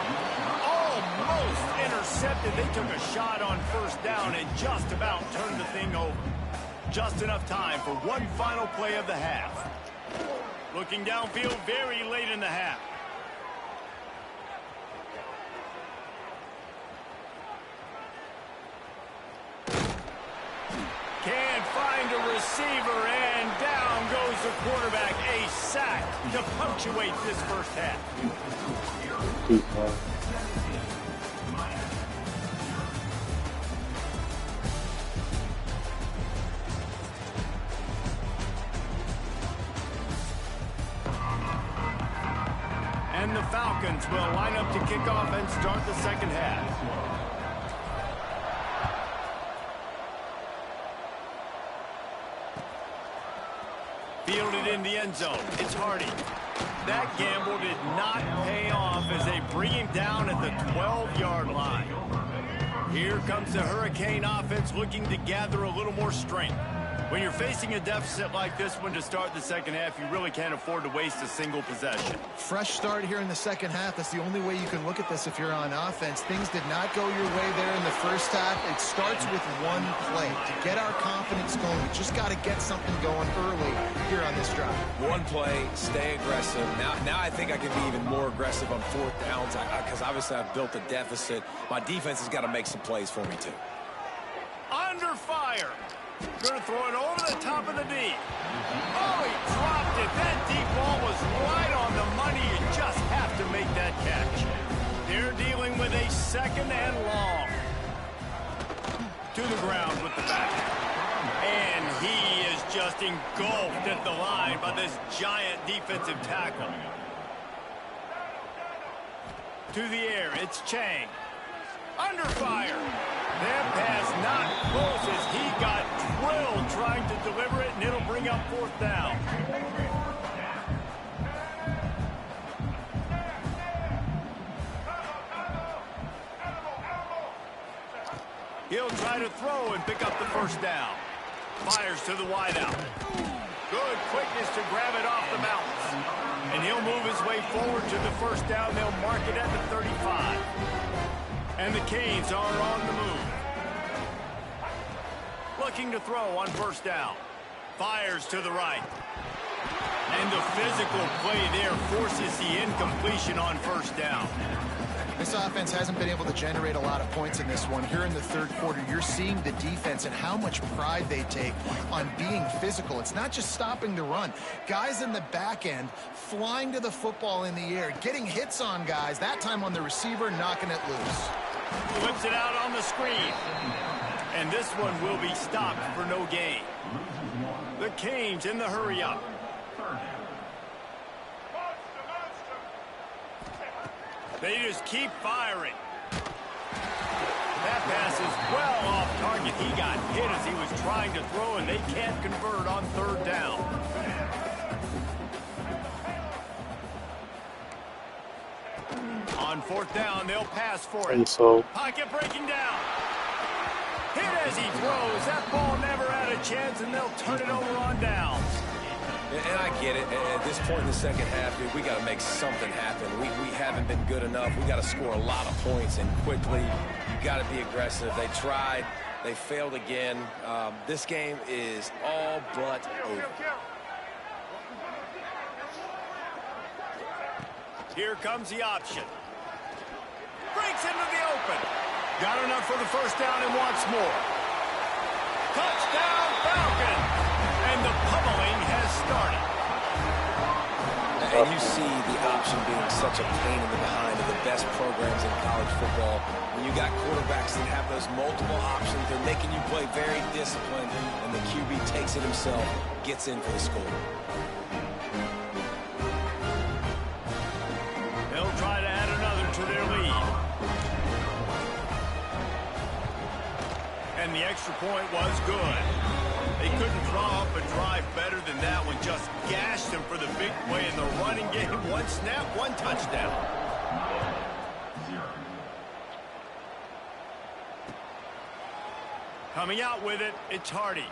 Almost intercepted. They took a shot on first down and just about turned the thing over. Just enough time for one final play of the half. Looking downfield very late in the half. Can't find a receiver, and down goes the quarterback. A sack to punctuate this first half. And the Falcons will line up to kick off and start the second half. Fielded in the end zone. It's Hardy. That gamble did not pay off as they bring him down at the 12-yard line. Here comes the Hurricane offense looking to gather a little more strength. When you're facing a deficit like this one to start the second half, you really can't afford to waste a single possession. Fresh start here in the second half. That's the only way you can look at this if you're on offense. Things did not go your way there in the first half. It starts with one play. To get our confidence going, we just got to get something going early here on this drive. One play, stay aggressive. Now I think I can be even more aggressive on fourth downs because obviously I've built a deficit. My defense has got to make some plays for me too. Under fire. Going to throw it over the top of the D. Oh, he dropped it. That deep ball was right on the money. You just have to make that catch. They're dealing with a second and long. To the ground with the back. And he is just engulfed at the line by this giant defensive tackle. To the air, it's Chang. Under fire. That pass not close as he got drilled trying to deliver it, and it'll bring up fourth down. He'll try to throw and pick up the first down. Fires to the wideout. Good quickness to grab it off the bounce. And he'll move his way forward to the first down. They'll mark it at the 35. And the Canes are on the move. Looking to throw on first down. Fires to the right. And the physical play there forces the incompletion on first down. This offense hasn't been able to generate a lot of points in this one. Here in the third quarter, you're seeing the defense and how much pride they take on being physical. It's not just stopping the run. Guys in the back end flying to the football in the air, getting hits on guys, that time on the receiver, knocking it loose. Flips it out on the screen. And this one will be stopped for no gain. The Canes in the hurry-up. They just keep firing. That pass is well off target. He got hit as he was trying to throw, and they can't convert on third down. On fourth down, they'll pass for it. Pocket breaking down. Hit as he throws. That ball never had a chance, and they'll turn it over on downs. And I get it. At this point in the second half, dude, we got to make something happen. We haven't been good enough. We got to score a lot of points, and quickly. You got to be aggressive. They tried. They failed again. This game is all but over. Here comes the option. Breaks into the open. Got enough for the first down and wants more. Touchdown, Falcons! And the pummeling has started. And you see the option being such a pain in the behind of the best programs in college football. When you got quarterbacks that have those multiple options, they're making you play very disciplined, and the QB takes it himself, gets in for the score. They'll try to add another to their lead. And the extra point was good. They couldn't draw up a drive better than that one. Just gashed them for the big play in the running game. One snap, one touchdown. Coming out with it, it's Hardy.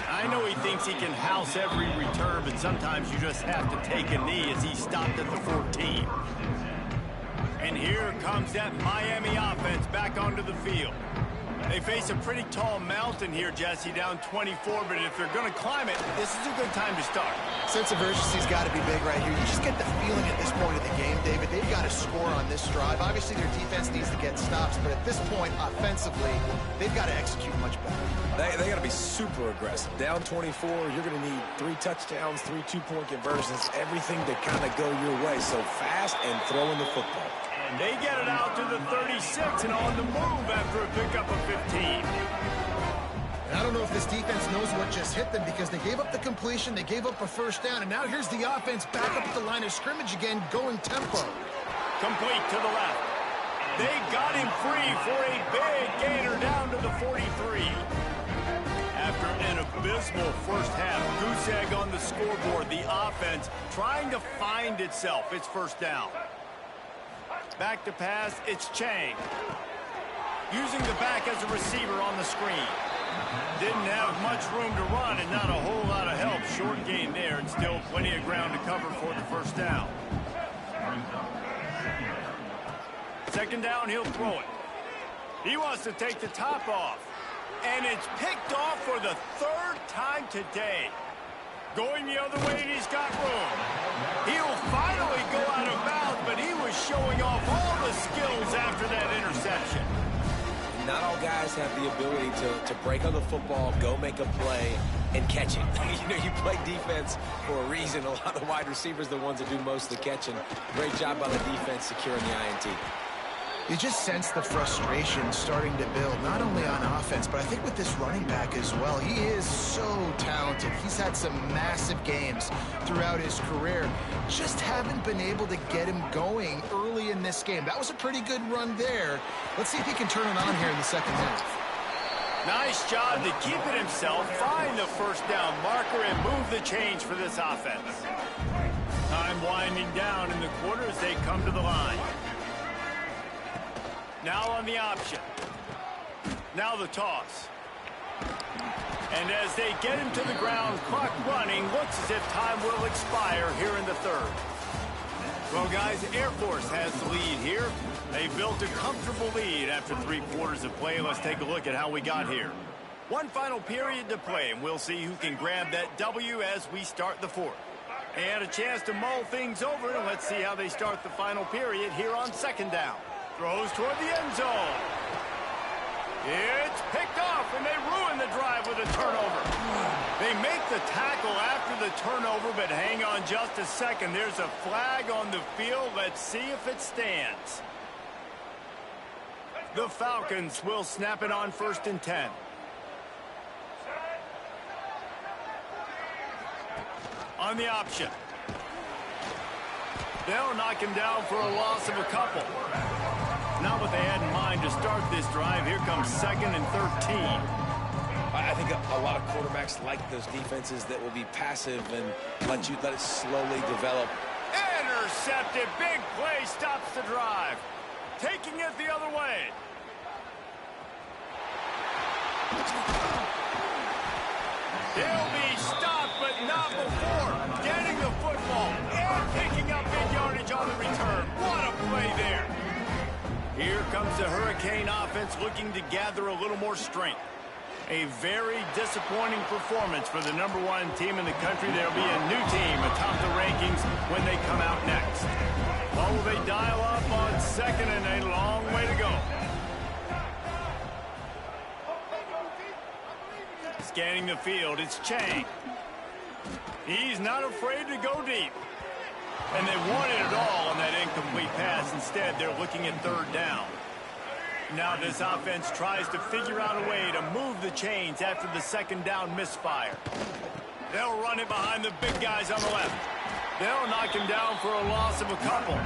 I know he thinks he can house every return, but sometimes you just have to take a knee as he stopped at the 14. And here comes that Miami offense back onto the field. They face a pretty tall mountain here, Jesse, down 24, but if they're going to climb it, this is a good time to start. Sense of urgency's got to be big right here. You just get the feeling at this point of the game, David, they've got to score on this drive. Obviously, their defense needs to get stops, but at this point, offensively, they've got to execute much better. They got to be super aggressive. Down 24, you're going to need 3 touchdowns, 3 two-point conversions, everything to kind of go your way. So fast and throwing the football. And they get it out to the 36 and on the move after a pickup of 15. And I don't know if this defense knows what just hit them because they gave up the completion, they gave up a first down, and now here's the offense back up at the line of scrimmage again, going tempo. Complete to the left. They got him free for a big gainer down to the 43. After an abysmal first half, goose egg on the scoreboard, the offense trying to find itself. It's first down. Back to pass, it's Chang. Using the back as a receiver on the screen. Didn't have much room to run and not a whole lot of help. Short gain there and still plenty of ground to cover for the first down. Second down, he'll throw it. He wants to take the top off. And it's picked off for the 3rd time today. Going the other way, and he's got room. He'll finally go out of bounds, but he was showing off all the skills after that interception. Not all guys have the ability to break on the football, go make a play, and catch it. You know, you play defense for a reason. A lot of wide receivers are the ones that do most of the catching. Great job by the defense securing the INT. You just sense the frustration starting to build, not only on offense, but I think with this running back as well. He is so talented. He's had some massive games throughout his career. Just haven't been able to get him going early in this game. That was a pretty good run there. Let's see if he can turn it on here in the second half. Nice job to keep it himself, find the first down marker, and move the change for this offense. Time winding down in the quarter as they come to the line. Now on the option. Now the toss. And as they get him to the ground, clock running, looks as if time will expire here in the 3rd. Well, guys, Air Force has the lead here. They built a comfortable lead after 3 quarters of play. Let's take a look at how we got here. One final period to play, and we'll see who can grab that W as we start the 4th. And a chance to mull things over, and let's see how they start the final period here on second down. Throws toward the end zone. It's picked off, and they ruin the drive with a turnover. They make the tackle after the turnover, but hang on just a second. There's a flag on the field. Let's see if it stands. The Falcons will snap it on 1st and 10. On the option. They'll knock him down for a loss of a couple. Not what they had in mind to start this drive. Here comes 2nd and 13. I think a lot of quarterbacks like those defenses that will be passive and let it slowly develop. Intercepted. Big play stops the drive. Taking it the other way. He'll be stopped, but not before getting the football and picking up big yardage on the return. What a play there. Here comes the Hurricane offense looking to gather a little more strength. A very disappointing performance for the #1 team in the country. There'll be a new team atop the rankings when they come out next. Well, will they dial up on 2nd and a long way to go? Scanning the field, it's Chang. He's not afraid to go deep. And they wanted it all on that incomplete pass. Instead, they're looking at 3rd down. Now this offense tries to figure out a way to move the chains after the 2nd down misfire. They'll run it behind the big guys on the left. They'll knock him down for a loss of a couple.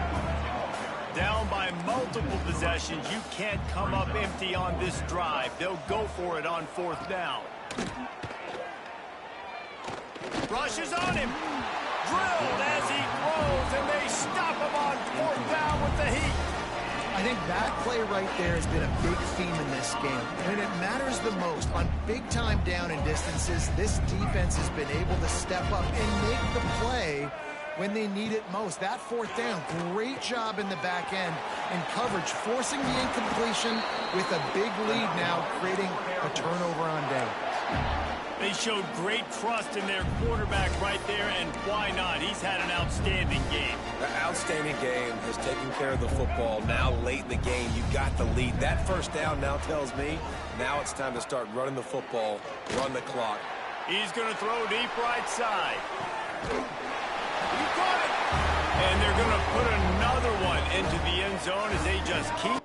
Down by multiple possessions. You can't come up empty on this drive. They'll go for it on 4th down. Rushes on him. Drilled as he throws, and they stop him on 4th down with the heat. I think that play right there has been a big theme in this game. When it matters the most, on big-time down and distances, this defense has been able to step up and make the play when they need it most. That 4th down, great job in the back end in coverage, forcing the incompletion with a big lead now, creating a turnover on downs. They showed great trust in their quarterback right there, and why not? He's had an outstanding game. The outstanding game has taken care of the football. Now, late in the game, you got the lead. That 1st down now tells me now it's time to start running the football, run the clock. He's going to throw deep right side. He caught it! And they're going to put another one into the end zone as they just keep.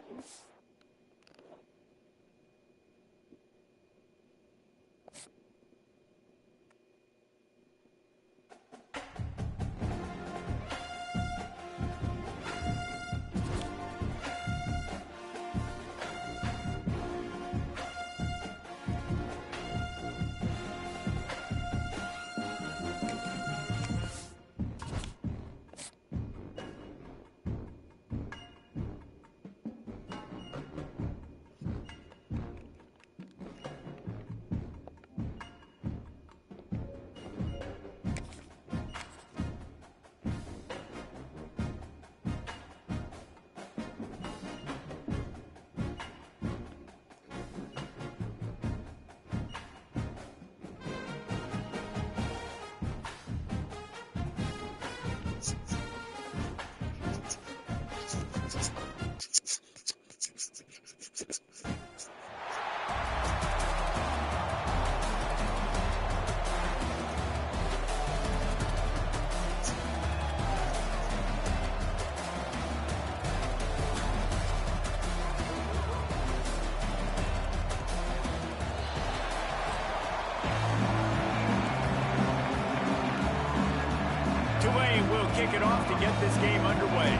Tulane will kick it off to get this game underway.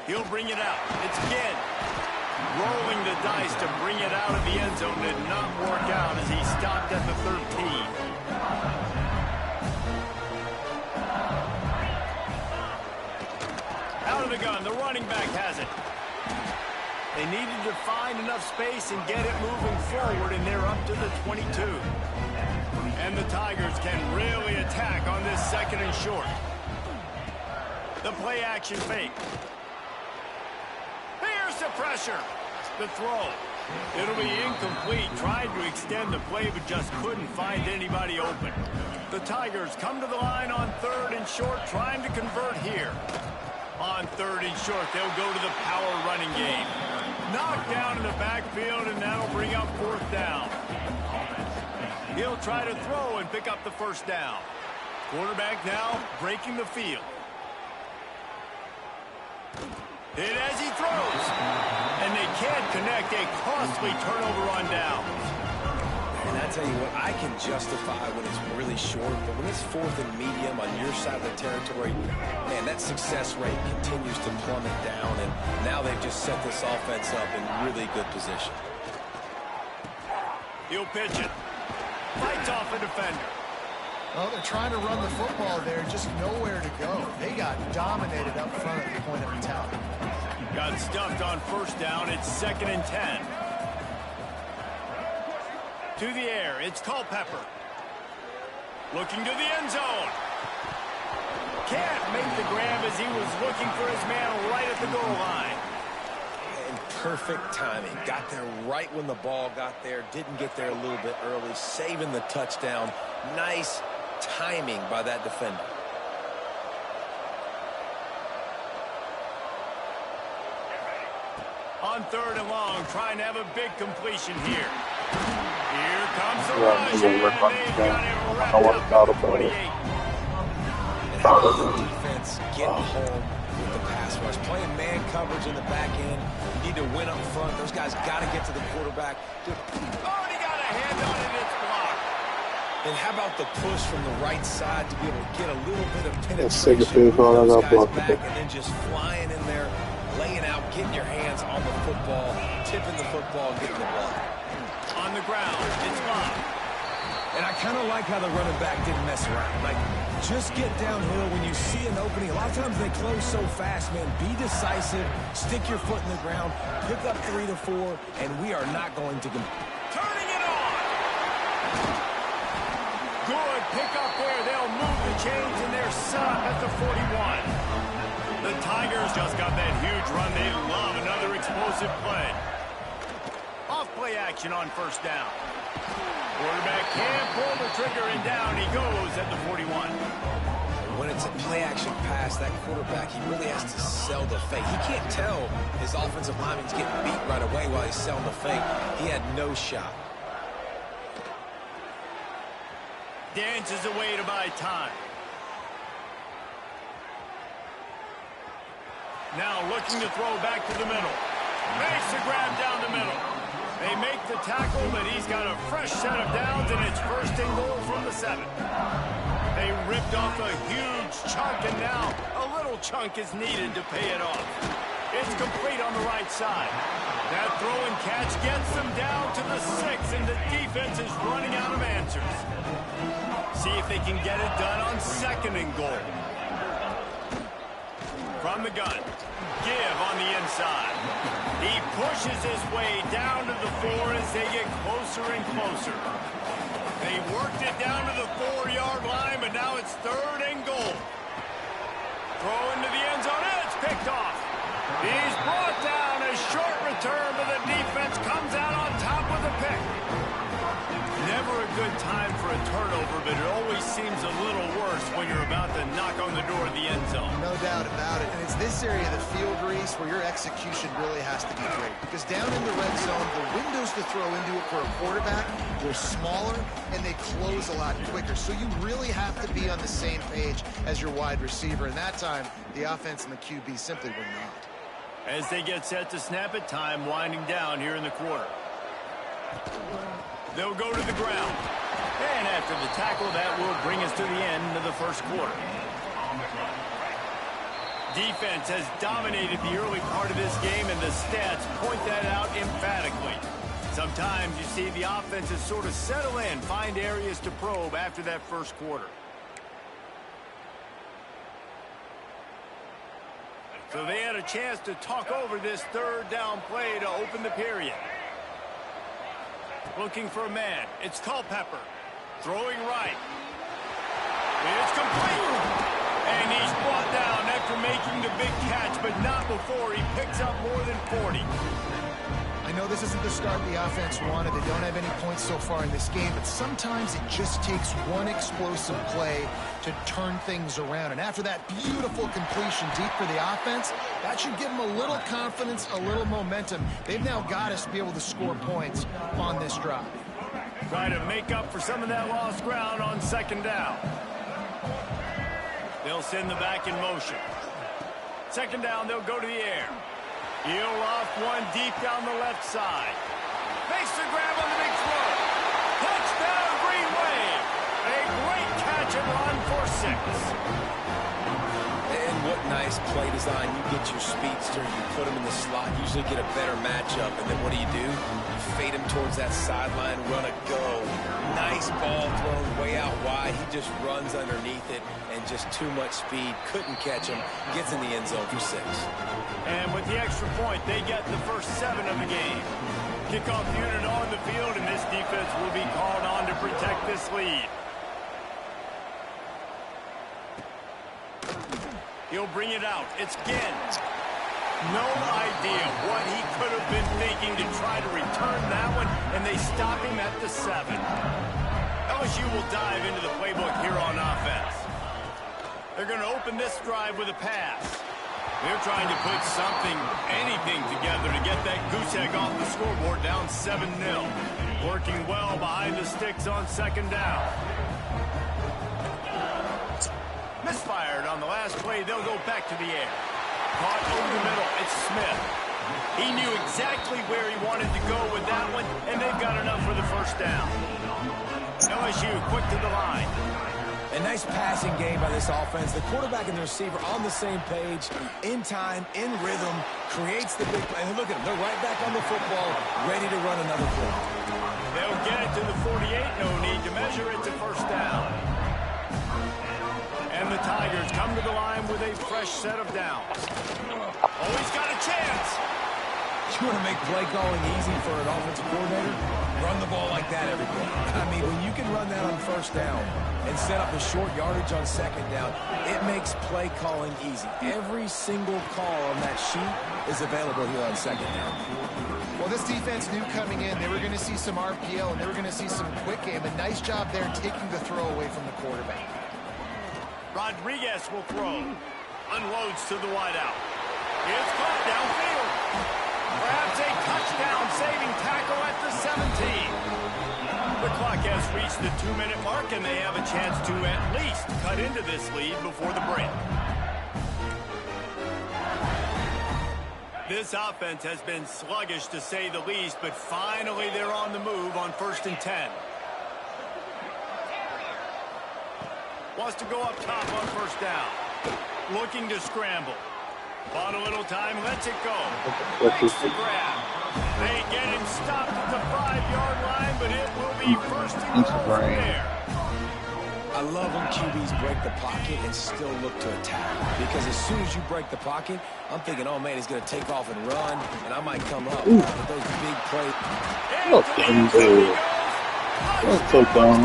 He'll bring it out. It's again. Rolling the dice to bring it out of the end zone did not work out as he stopped at the 13. Out of the gun, the running back has it. They needed to find enough space and get it moving forward, and they're up to the 22. And the Tigers can really attack on this 2nd and short. The play action fake. Here's the pressure. The throw. It'll be incomplete. Tried to extend the play, but just couldn't find anybody open. The Tigers come to the line on 3rd and short, trying to convert here. On 3rd and short, they'll go to the power running game. Knocked down in the backfield, and that'll bring up 4th down. He'll try to throw and pick up the 1st down. Quarterback now breaking the field. Hit as he throws. And they can't connect. A costly turnover on downs. And I tell you what, I can justify when it's really short, but when it's 4th and medium on your side of the territory, man, that success rate continues to plummet down, and now they've just set this offense up in really good position. He'll pitch it. Fights off a defender. Well, they're trying to run the football there, just nowhere to go. They got dominated up front at the point of attack. Got stuffed on 1st down. It's 2nd and 10. To the air, it's Culpepper. Looking to the end zone. Can't make the grab as he was looking for his man right at the goal line. And perfect timing. Got there right when the ball got there. Didn't get there a little bit early. Saving the touchdown. Nice timing by that defender. On 3rd and long, trying to have a big completion here. Here comes the rush, and they've got it wrapped up at the 28. And how does the defense get home with the pass rush? Playing man coverage in the back end. You need to win up front. Those guys got to get to the quarterback. Oh, and he got a hand on it, it's blocked. And how about the push from the right side to be able to get a little bit of That's second penetration, field call. I those got guys blocked. back, and then just flying in there, laying out, getting your hands on the football, tipping the football, getting the ball. On the ground, it's Bob. And I kind of like how the running back didn't mess around. Like, just get downhill when you see an opening. A lot of times they close so fast, man. Be decisive, stick your foot in the ground, pick up 3 to 4, and we are not going to Turning it on. Good pick up there. They'll move the chains, and they're set up at the 41. The Tigers just got that huge run. They love another explosive play. Off play action on first down. Quarterback can't pull the trigger, and down he goes at the 41. When it's a play-action pass, that quarterback, he really has to sell the fake. He can't tell his offensive lineman's getting beat right away while he's selling the fake. He had no shot. Dances away to buy time. Now looking to throw back to the middle. Makes a grab down the middle. They make the tackle, but he's got a fresh set of downs, and it's first and goal from the 7. They ripped off a huge chunk, and now a little chunk is needed to pay it off. It's complete on the right side. That throw and catch gets them down to the 6, and the defense is running out of answers. See if they can get it done on second and goal. From the gun. Give on the inside. He pushes his way down to the 4 as they get closer and closer. They worked it down to the 4-yard line, but now it's third and goal. Throw into the end zone. It's picked off. He's brought down. A short return, but the defense comes out on top with a pick. Never a good time for a turnover, but it always seems a little worse when you're about to knock on the door of the end zone. No doubt about it. And it's this area of the field, Reese, where your execution really has to be great. Because down in the red zone, the windows to throw into it for a quarterback were smaller, and they close a lot quicker. So you really have to be on the same page as your wide receiver. And that time, the offense and the QB simply were not. As they get set to snap it, time winding down here in the quarter. They'll go to the ground. And after the tackle, that will bring us to the end of the first quarter. Defense has dominated the early part of this game, and the stats point that out emphatically. Sometimes you see the offenses sort of settle in, find areas to probe after that first quarter. So they had a chance to talk over this third down play to open the period. Looking for a man. It's Culpepper. Throwing right. It's complete. And he's brought down after making the big catch, but not before he picks up more than 40. I know this isn't the start the offense wanted. They don't have any points so far in this game, but sometimes it just takes one explosive play to turn things around. And after that beautiful completion deep for the offense, that should give them a little confidence, a little momentum. They've now got us to be able to score points on this drive. Try to make up for some of that lost ground on second down. They'll send the back in motion. Second down, they'll go to the air. He'll off one deep down the left side. Makes the grab on the big throw. Touchdown, Green Wave. A great catch and run for 6. And what nice play design. You get your speedster, you put him in the slot, usually get a better matchup, and then what do? You fade him towards that sideline, run a go. Nice ball thrown way out wide. He just runs underneath it, and just too much speed. Couldn't catch him. Gets in the end zone for 6. And with the extra point, they get the first 7 of the game. Kickoff unit on the field, and this defense will be called on to protect this lead. He'll bring it out. It's Ginn. No idea what he could have been thinking to try to return that one, and they stop him at the 7. LSU will dive into the playbook here on offense. They're going to open this drive with a pass. They're trying to put something, anything together to get that goose egg off the scoreboard down 7-0. Working well behind the sticks on second down. Misfired on the last play. They'll go back to the air. Caught over the middle. It's Smith. He knew exactly where he wanted to go with that one, and they've got enough for the first down. LSU LSU quick to the line. A nice passing game by this offense. The quarterback and the receiver on the same page, in time, in rhythm, creates the big play. And look at them. They're right back on the football, ready to run another play. They'll get it to the 48. No need to measure it to first down. And the Tigers come to the line with a fresh set of downs. Oh, he's got a chance. You want to make play calling easy for an offensive coordinator? Run the ball like that every play. I mean, when you can run that on first down and set up the short yardage on second down, it makes play calling easy. Every single call on that sheet is available here on second down. Well, this defense knew coming in they were going to see some RPO and they were going to see some quick game. A nice job there taking the throw away from the quarterback. Rodriguez will throw. Unloads to the wideout. It's caught downfield. Perhaps a touchdown-saving tackle at the 17. The clock has reached the 2-minute mark, and they have a chance to at least cut into this lead before the break. This offense has been sluggish, to say the least, but finally they're on the move on 1st and 10. Wants to go up top on first down. Looking to scramble. Bought a little time, lets it go. Makes the grab. They get him stopped at the 5-yard line, but it will be first and goal from there. I love when QBs break the pocket and still look to attack. Because as soon as you break the pocket, I'm thinking, oh man, he's going to take off and run, and I might come up. But those big plays. Oh, that's so dumb.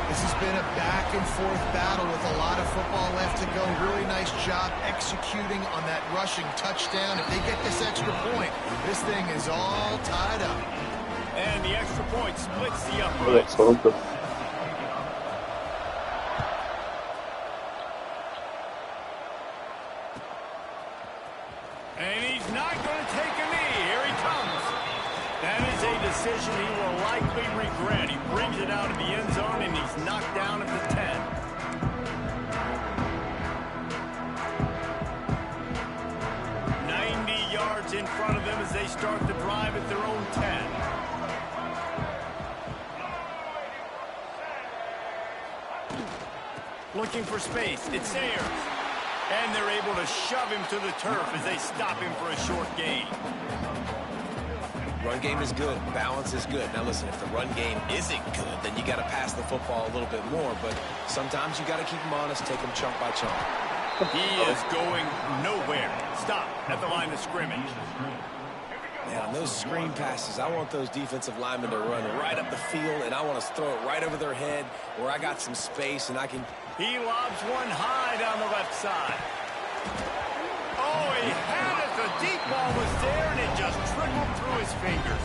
This has been a back-and-forth battle with a lot of football left to go. Really nice job executing on that rushing touchdown. If they get this extra point, this thing is all tied up. And the extra point splits the Oh, upright. that's so good. And he's not going to take a knee. Here he comes. That is a decision he will likely regret. He brings it out of the end zone, and he's knocked down at the 10. In front of them as they start the drive at their own 10. Looking for space. It's Sayers. And they're able to shove him to the turf as they stop him for a short gain. Run game is good. Balance is good. Now listen, if the run game isn't good, then you got to pass the football a little bit more. But sometimes you got to keep them honest, take them chunk by chunk. He is going nowhere. Stop at the line of scrimmage. Man, on those screen passes, I want those defensive linemen to run right up the field, and I want to throw it right over their head where I got some space and I can... He lobs one high down the left side. Oh, he had it. The deep ball was there, and it just trickled through his fingers.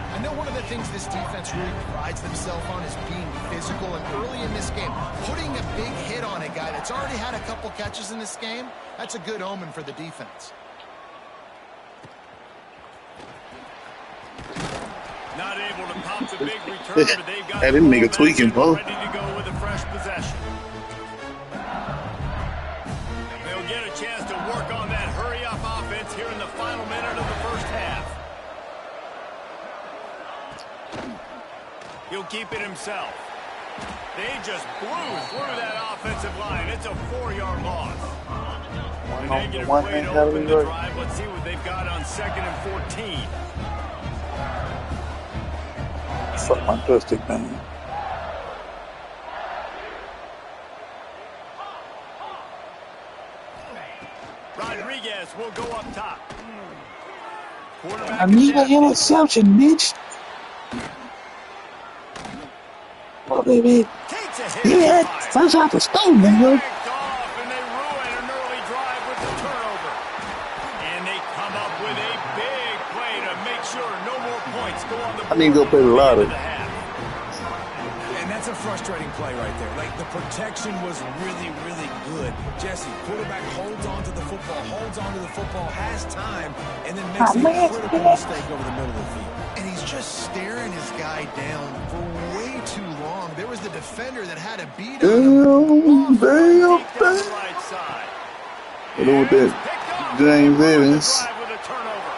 I know one of the things this defense really prides themselves on is being physical, and early in this game, putting a big hit on a guy that's already had a couple catches in this game, that's a good omen for the defense. Not able to pop the big return, but they've got Hey, them nigga tweaking, bro. ready to go with a fresh possession. They'll get a chance to work on that hurry-up offense here in the final minute of the first half. He'll keep it himself. They just blew through that offensive line. It's a 4-yard loss. A negative way to open the drive. Let's see what they've got on 2nd and 14. Fuck my joystick, man. Rodriguez will go up top. Quarterback Amiga interception, bitch. Oh, baby. takes a hit. Yeah, first off the stone, nigga. Picked off, and they ruin an early drive with the turnover. And they come up with a big play to make sure no more points go on the board. I need to go play the lottery. And that's a frustrating play right there. Like, the protection was really, really good. Jesse, quarterback holds on to the football, has time, and then makes a critical mistake over the middle of the field. And he's just staring his guy down for way too long. There was the defender that had a beat on him. Damn. Right side. What with that James Evans? With a turnover.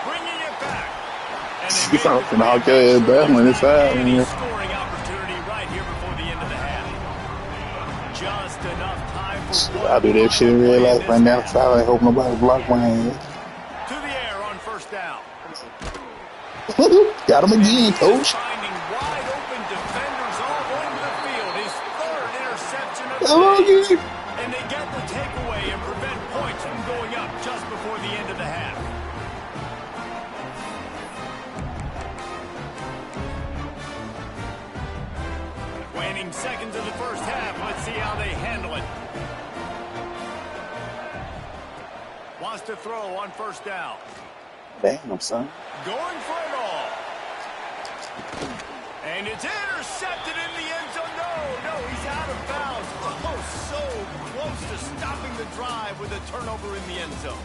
Bringing it back. And He's out in all good. That one inside. any Man. scoring opportunity right here before the end of the half. Just enough time for I do that shit in real life. Run down the to side. I hope nobody block my ass. the air on first down. Got him And he again, is coach. finding wide open defenders all over the field. His third interception of Come on, the day. again. And they get the takeaway and prevent points from going up just before the end of the half. Waning seconds of the first half. Let's see how they handle it. Wants to throw on first down. Damn, son. Going for it all. And it's intercepted in the end zone. No, he's out of bounds. Oh, so close to stopping the drive with a turnover in the end zone.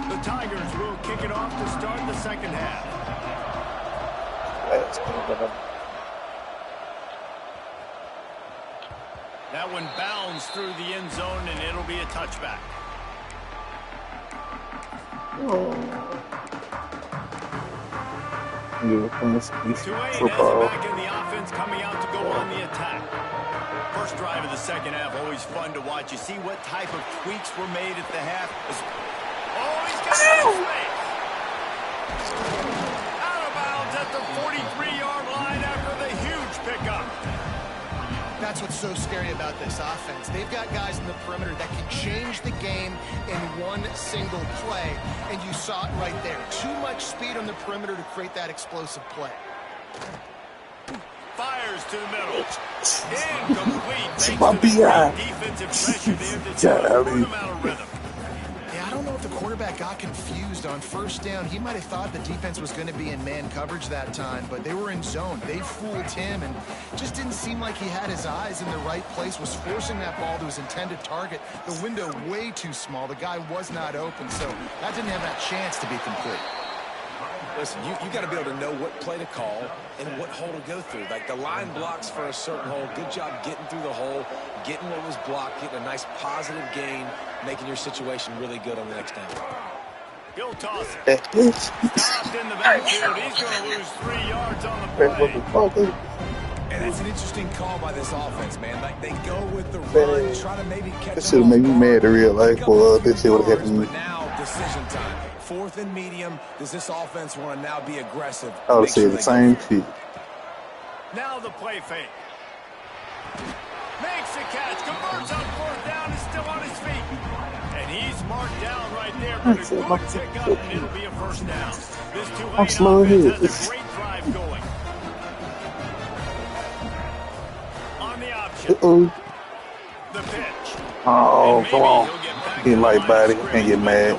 The Tigers will kick it off to start the second half. That one bounds through the end zone, and it'll be a touchback. Tulane has it back in the offense, coming out to go on the attack. First drive of the second half, always fun to watch. You see what type of tweaks were made at the half. Oh, he's got it. Out of bounds at the 43-yard line after the huge pickup. That's what's so scary about this offense. They've got guys in the perimeter that can change the game in one single play, and you saw it right there. Too much speed on the perimeter to create that explosive play. Fires to the middle. Incomplete. Thanks My to the BI. great defensive pressure there to put him out of rhythm. Yeah, I don't know if the quarterback got confused on first down. He might have thought the defense was going to be in man coverage that time, but they were in zone. They fooled him and just didn't seem like he had his eyes in the right place, was forcing that ball to his intended target. The window way too small. The guy was not open, so that didn't have that chance to be complete. Listen, you got to be able to know what play to call and what hole to go through. Like the line blocks for a certain hole. Good job getting through the hole, getting what was blocked, getting a nice positive gain, making your situation really good on the next down. He'll toss it. Stopped in the backfield. He's going to lose 3 yards on the play. And that's an interesting call by this offense, man. Like they go with the run, try to maybe catch That should have made me mad in real life, boy. This shit would have happened to me. But now, decision time. Fourth and medium. Does this offense want to now be aggressive? I would say the same shit. Now the play fake. Makes the catch. Converts on fourth down. Is still on his feet. And he's marked down right there. But a good pick up, and it'll be a first down. This Tulane offense has a great drive going. On the option. The pitch. Oh, come on. He light body. Can't get mad.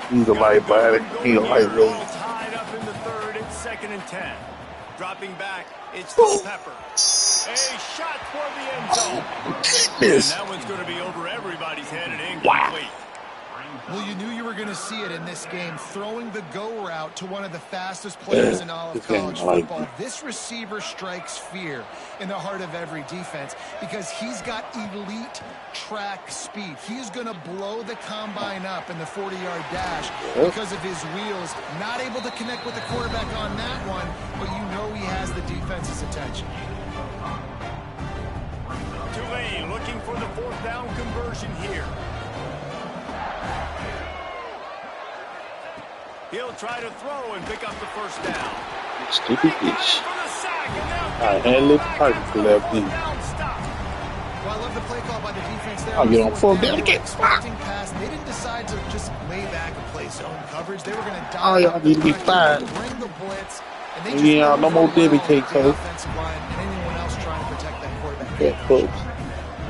He's a light body. He a lightweight. Tied up in the third. It's 2nd and 10. Dropping back. It's Culpepper. A shot toward the end zone. And that one's going to be over everybody's head and incomplete. Well, you knew you were going to see it in this game, throwing the go route to one of the fastest players in all of college football. This receiver strikes fear in the heart of every defense because he's got elite track speed. He's going to blow the combine up in the 40-yard dash because of his wheels. Not able to connect with the quarterback on that one, but you know he has the defense's attention. Tulane looking for the fourth down conversion here. He'll try to throw and pick up the first down. Stupid bitch. I handle it perfect for that beat. Well, I love the play call by the defense there. I'll get on fourth down again. Pass. They didn't decide to just lay back and play zone coverage. They were going to Oh, y'all need to be fired. Bring the blitz. And they Yeah, just no more Debbie cake, coach. offensive line and anyone else trying to protect that quarterback. Yeah, coach.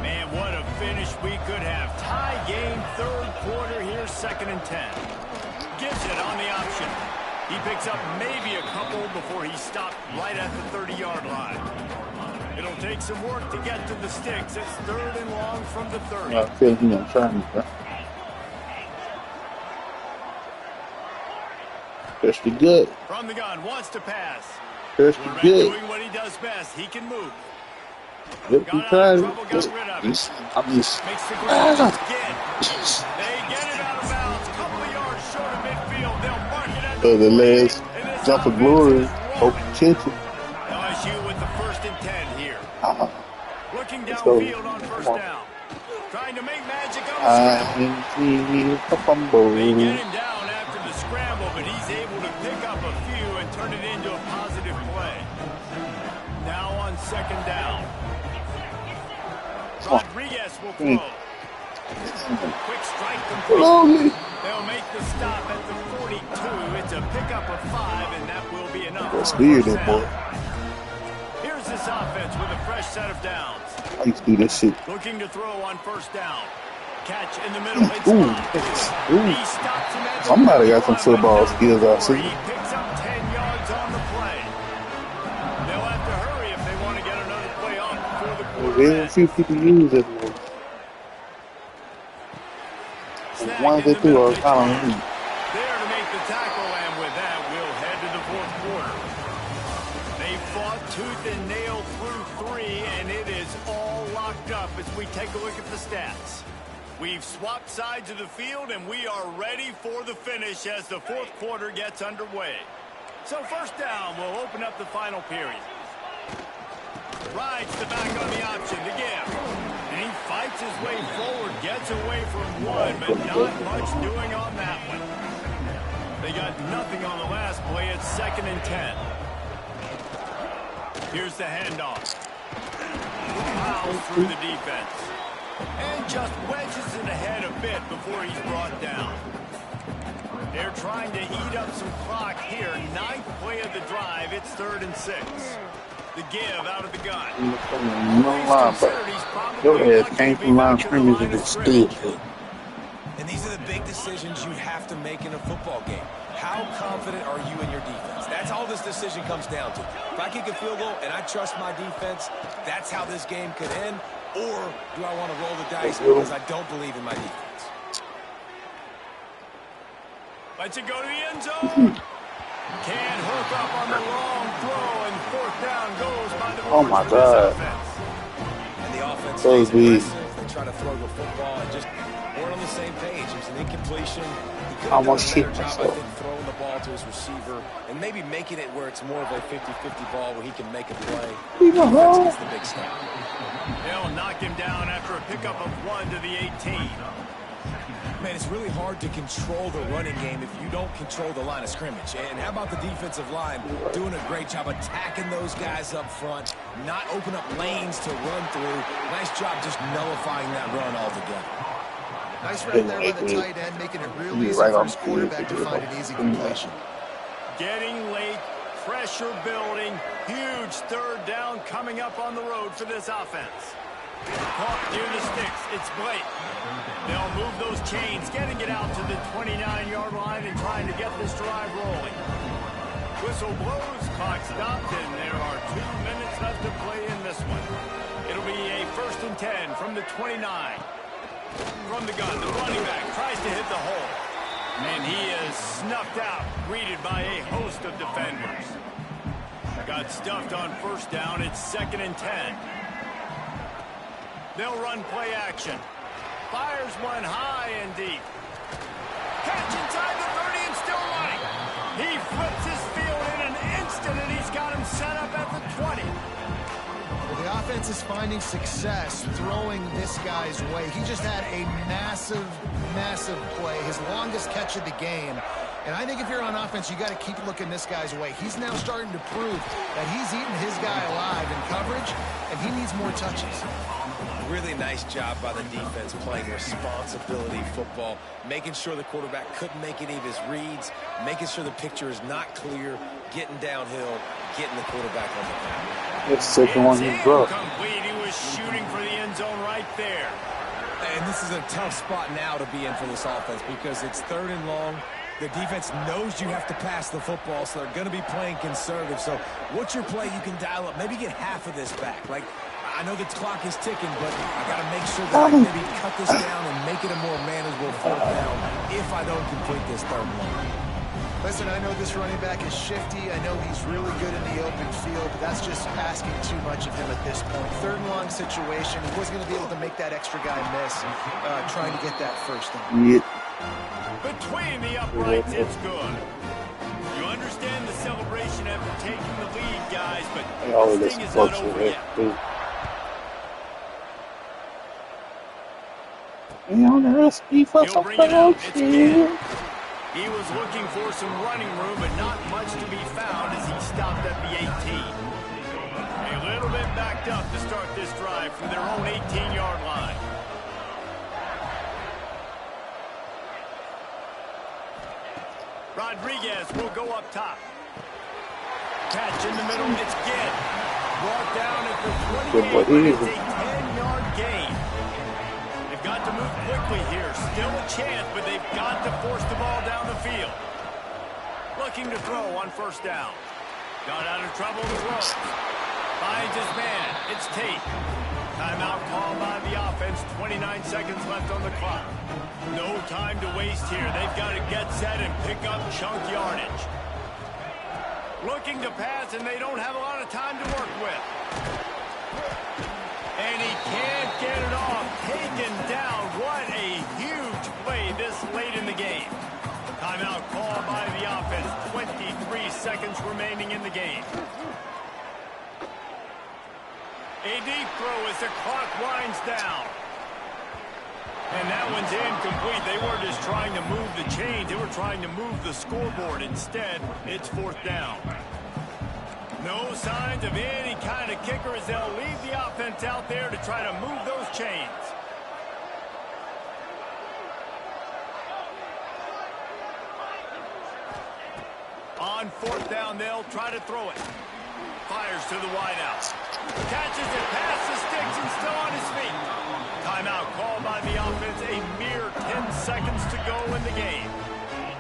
Man, what a finish we could have. Tie game, third quarter here, 2nd and 10. Gives it on the option. He picks up maybe a couple before he stopped right at the 30-yard line. It'll take some work to get to the sticks. It's 3rd and long from the 30. I feel like he's going to try me, bro. That's the good. From the gun, wants to pass. That's the Quarterback good. doing what he does best. He can move. Yep, he tried it. Got rid of it. I'm just. Makes the ground again. They get The last jump of glory, hope you catch it. LSU with the 1st and 10 here. Looking Let's go. downfield on 1st Come on. down. Trying to make magic on the I scramble. see a fumble. They get him down after the scramble, but he's able to pick up a few and turn it into a positive play. Now on 2nd down. Rodriguez will throw. Quick strike complete. Slowly. They'll make the stop at the 42. It's a pickup of 5, and that will be enough. That's for a weird, first that down. boy. Here's this offense with a fresh set of downs. I used to do that shit. Looking to throw on 1st down. Catch in the middle. It's Ooh, Love. ooh. He stops him at the Somebody got some 41, football but skills, I doesn't see. score. He picks up 10 yards on the play. They'll have to hurry if they want to get another play on before the quarter Very ends. few people use it. The Snag ones in that the do middle. are It's kind Love. of neat. There to make the tackle, and with that, we'll head to the 4th quarter. They fought tooth and nail through 3, and it is all locked up as we take a look at the stats. We've swapped sides of the field, and we are ready for the finish as the 4th quarter gets underway. So 1st down will open up the final period. Rides the back on the option to give. And he fights his way forward, gets away from one, but not much doing on that one. They got nothing on the last play. It's 2nd and 10. Here's the handoff. Miles through the defense. And just wedges it ahead a bit before he's brought down. They're trying to eat up some clock here. 9th play of the drive. It's 3rd and 6. The give out of the gun. No line, but your ass came from line scrimmage and it's still. And these are the big decisions you have to make in a football game. How confident are you in your defense? That's all this decision comes down to. If I kick a field goal and I trust my defense, that's how this game could end. Or do I want to roll the dice because I don't believe in my defense? Lets it go to the end zone. Can't hook up on the long throw, and 4th down goes by the Oh my God. And the offense So stays big. aggressive. They try to throw the football and just weren't on the same page. It was an incompletion. He could have done a Almost better hit job, I myself. think, throwing the ball to his receiver and maybe making it where it's more of a 50-50 ball where he can make a play. Defense gets the big stop. They'll knock him down after a pickup of 1 to the 18. Man, it's really hard to control the running game if you don't control the line of scrimmage. And how about the defensive line doing a great job attacking those guys up front, not open up lanes to run through. Nice job just nullifying that run altogether. Nice run there by the tight end, making it real easy Right for on his quarterback to find an easy completion. Getting late, pressure building, huge 3rd down coming up on the road for this offense. Caught near the sticks, it's Blake. They'll move those chains, getting it out to the 29-yard line and trying to get this drive rolling. Whistle blows, clock stopped, and there are 2 minutes left to play in this one. It'll be a 1st and 10 from the 29. From the gun, the running back tries to hit the hole. And he is snuffed out, greeted by a host of defenders. Got stuffed on 1st down. It's 2nd and 10. They'll run play action. Fires one high and deep. Catch inside the 30 and still running. He flips his field in an instant, and he's got him set up at the 20. Well, the offense is finding success throwing this guy's way. He just had a massive, massive play, his longest catch of the game. And I think if you're on offense, you got to keep looking this guy's way. He's now starting to prove that he's eating his guy alive in coverage, and he needs more touches. Really nice job by the defense playing responsibility football, making sure the quarterback couldn't make any of his reads, making sure the picture is not clear, getting downhill, getting the quarterback on the ground. That's the 2nd one he dropped. Incomplete. He was shooting for the end zone right there. And this is a tough spot now to be in for this offense because it's 3rd and long. The defense knows you have to pass the football, so they're going to be playing conservative. So what's your play you can dial up? Maybe get half of this back. Like, I know the clock is ticking, but I got to make sure that I maybe cut this down and make it a more manageable 4th down if I don't complete this 3rd and long. Listen, I know this running back is shifty. I know he's really good in the open field, but that's just asking too much of him at this point. 3rd and long situation. He wasn't going to be able to make that extra guy miss, trying to get that 1st down. Yeah. Between the uprights, it's good. You understand the celebration after taking the lead, guys, but They always this let thing is some not folks in over there yet. too. We on the recipe for He'll some bring it out. It's promotion. Kidd. He was looking for some running room, but not much to be found as he stopped at the 18. A little bit backed up to start this drive from their own 18-yard line. Rodriguez will go up top. Catch in the middle. It's Kidd. Brought down at the 28, but it's a 10-yard gain. They've got to move quickly here. Still a chance, but they've got to force the ball down the field. Looking to throw on first down. Got out of trouble to throw. Finds his man. It's Tate. Timeout called by the offense. 29 seconds left on the clock. No time to waste here. They've got to get set and pick up chunk yardage. Looking to pass, and they don't have a lot of time to work with. And he can't get it off. Taken down. What a huge play this late in the game. Timeout called by the offense. 23 seconds remaining in the game. A deep throw as the clock winds down. And that one's incomplete. They were just trying to move the chains. They were trying to move the scoreboard. Instead, it's fourth down. No signs of any kind of kicker as they'll leave the offense out there to try to move those chains. On fourth down, they'll try to throw it. Fires to the wideout. Catches it past the sticks and still on his feet. Timeout called by the offense. A mere 10 seconds to go in the game.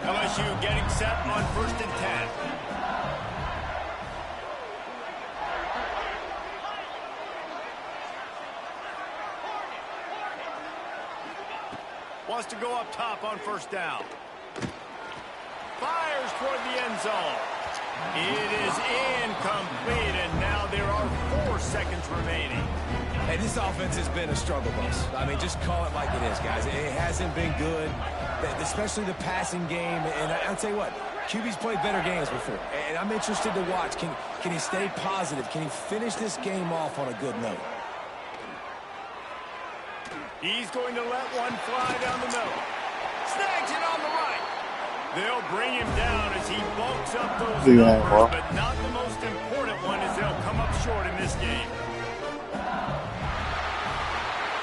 LSU getting set on 1st and 10. Wants to go up top on first down. Fires toward the end zone. It is incomplete, and now there are 4 seconds remaining. Hey, this offense has been a struggle bus. I mean, just call it like it is, guys. It hasn't been good, especially the passing game. And I'll tell you what, QB's played better games before. And I'm interested to watch. Can he stay positive? Can he finish this game off on a good note? He's going to let one fly down the middle. Snags it on the right. They'll bring him down as he bulks up those numbers, but not the most important one as they'll come up short in this game.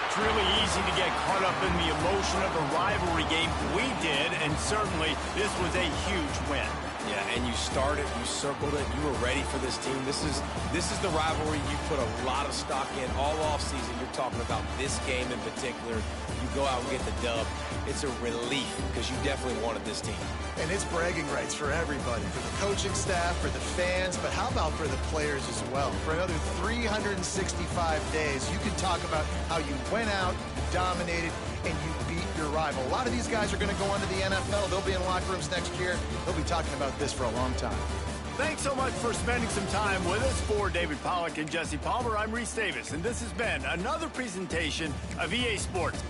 It's really easy to get caught up in the emotion of a rivalry game. We did, and certainly this was a huge win. Yeah, and you started, you circled it, you were ready for this team. This is the rivalry you put a lot of stock in all offseason. You're talking about this game in particular. You go out and get the dub. It's a relief because you definitely wanted this team. And it's bragging rights for everybody, for the coaching staff, for the fans, but how about for the players as well? For another 365 days, you can talk about how you went out, you dominated, and you beat your rival. A lot of these guys are going to go on to the NFL. They'll be in locker rooms next year. They'll be talking about this for a long time. Thanks so much for spending some time with us. For David Pollack and Jesse Palmer, I'm Reese Davis, and this has been another presentation of EA Sports.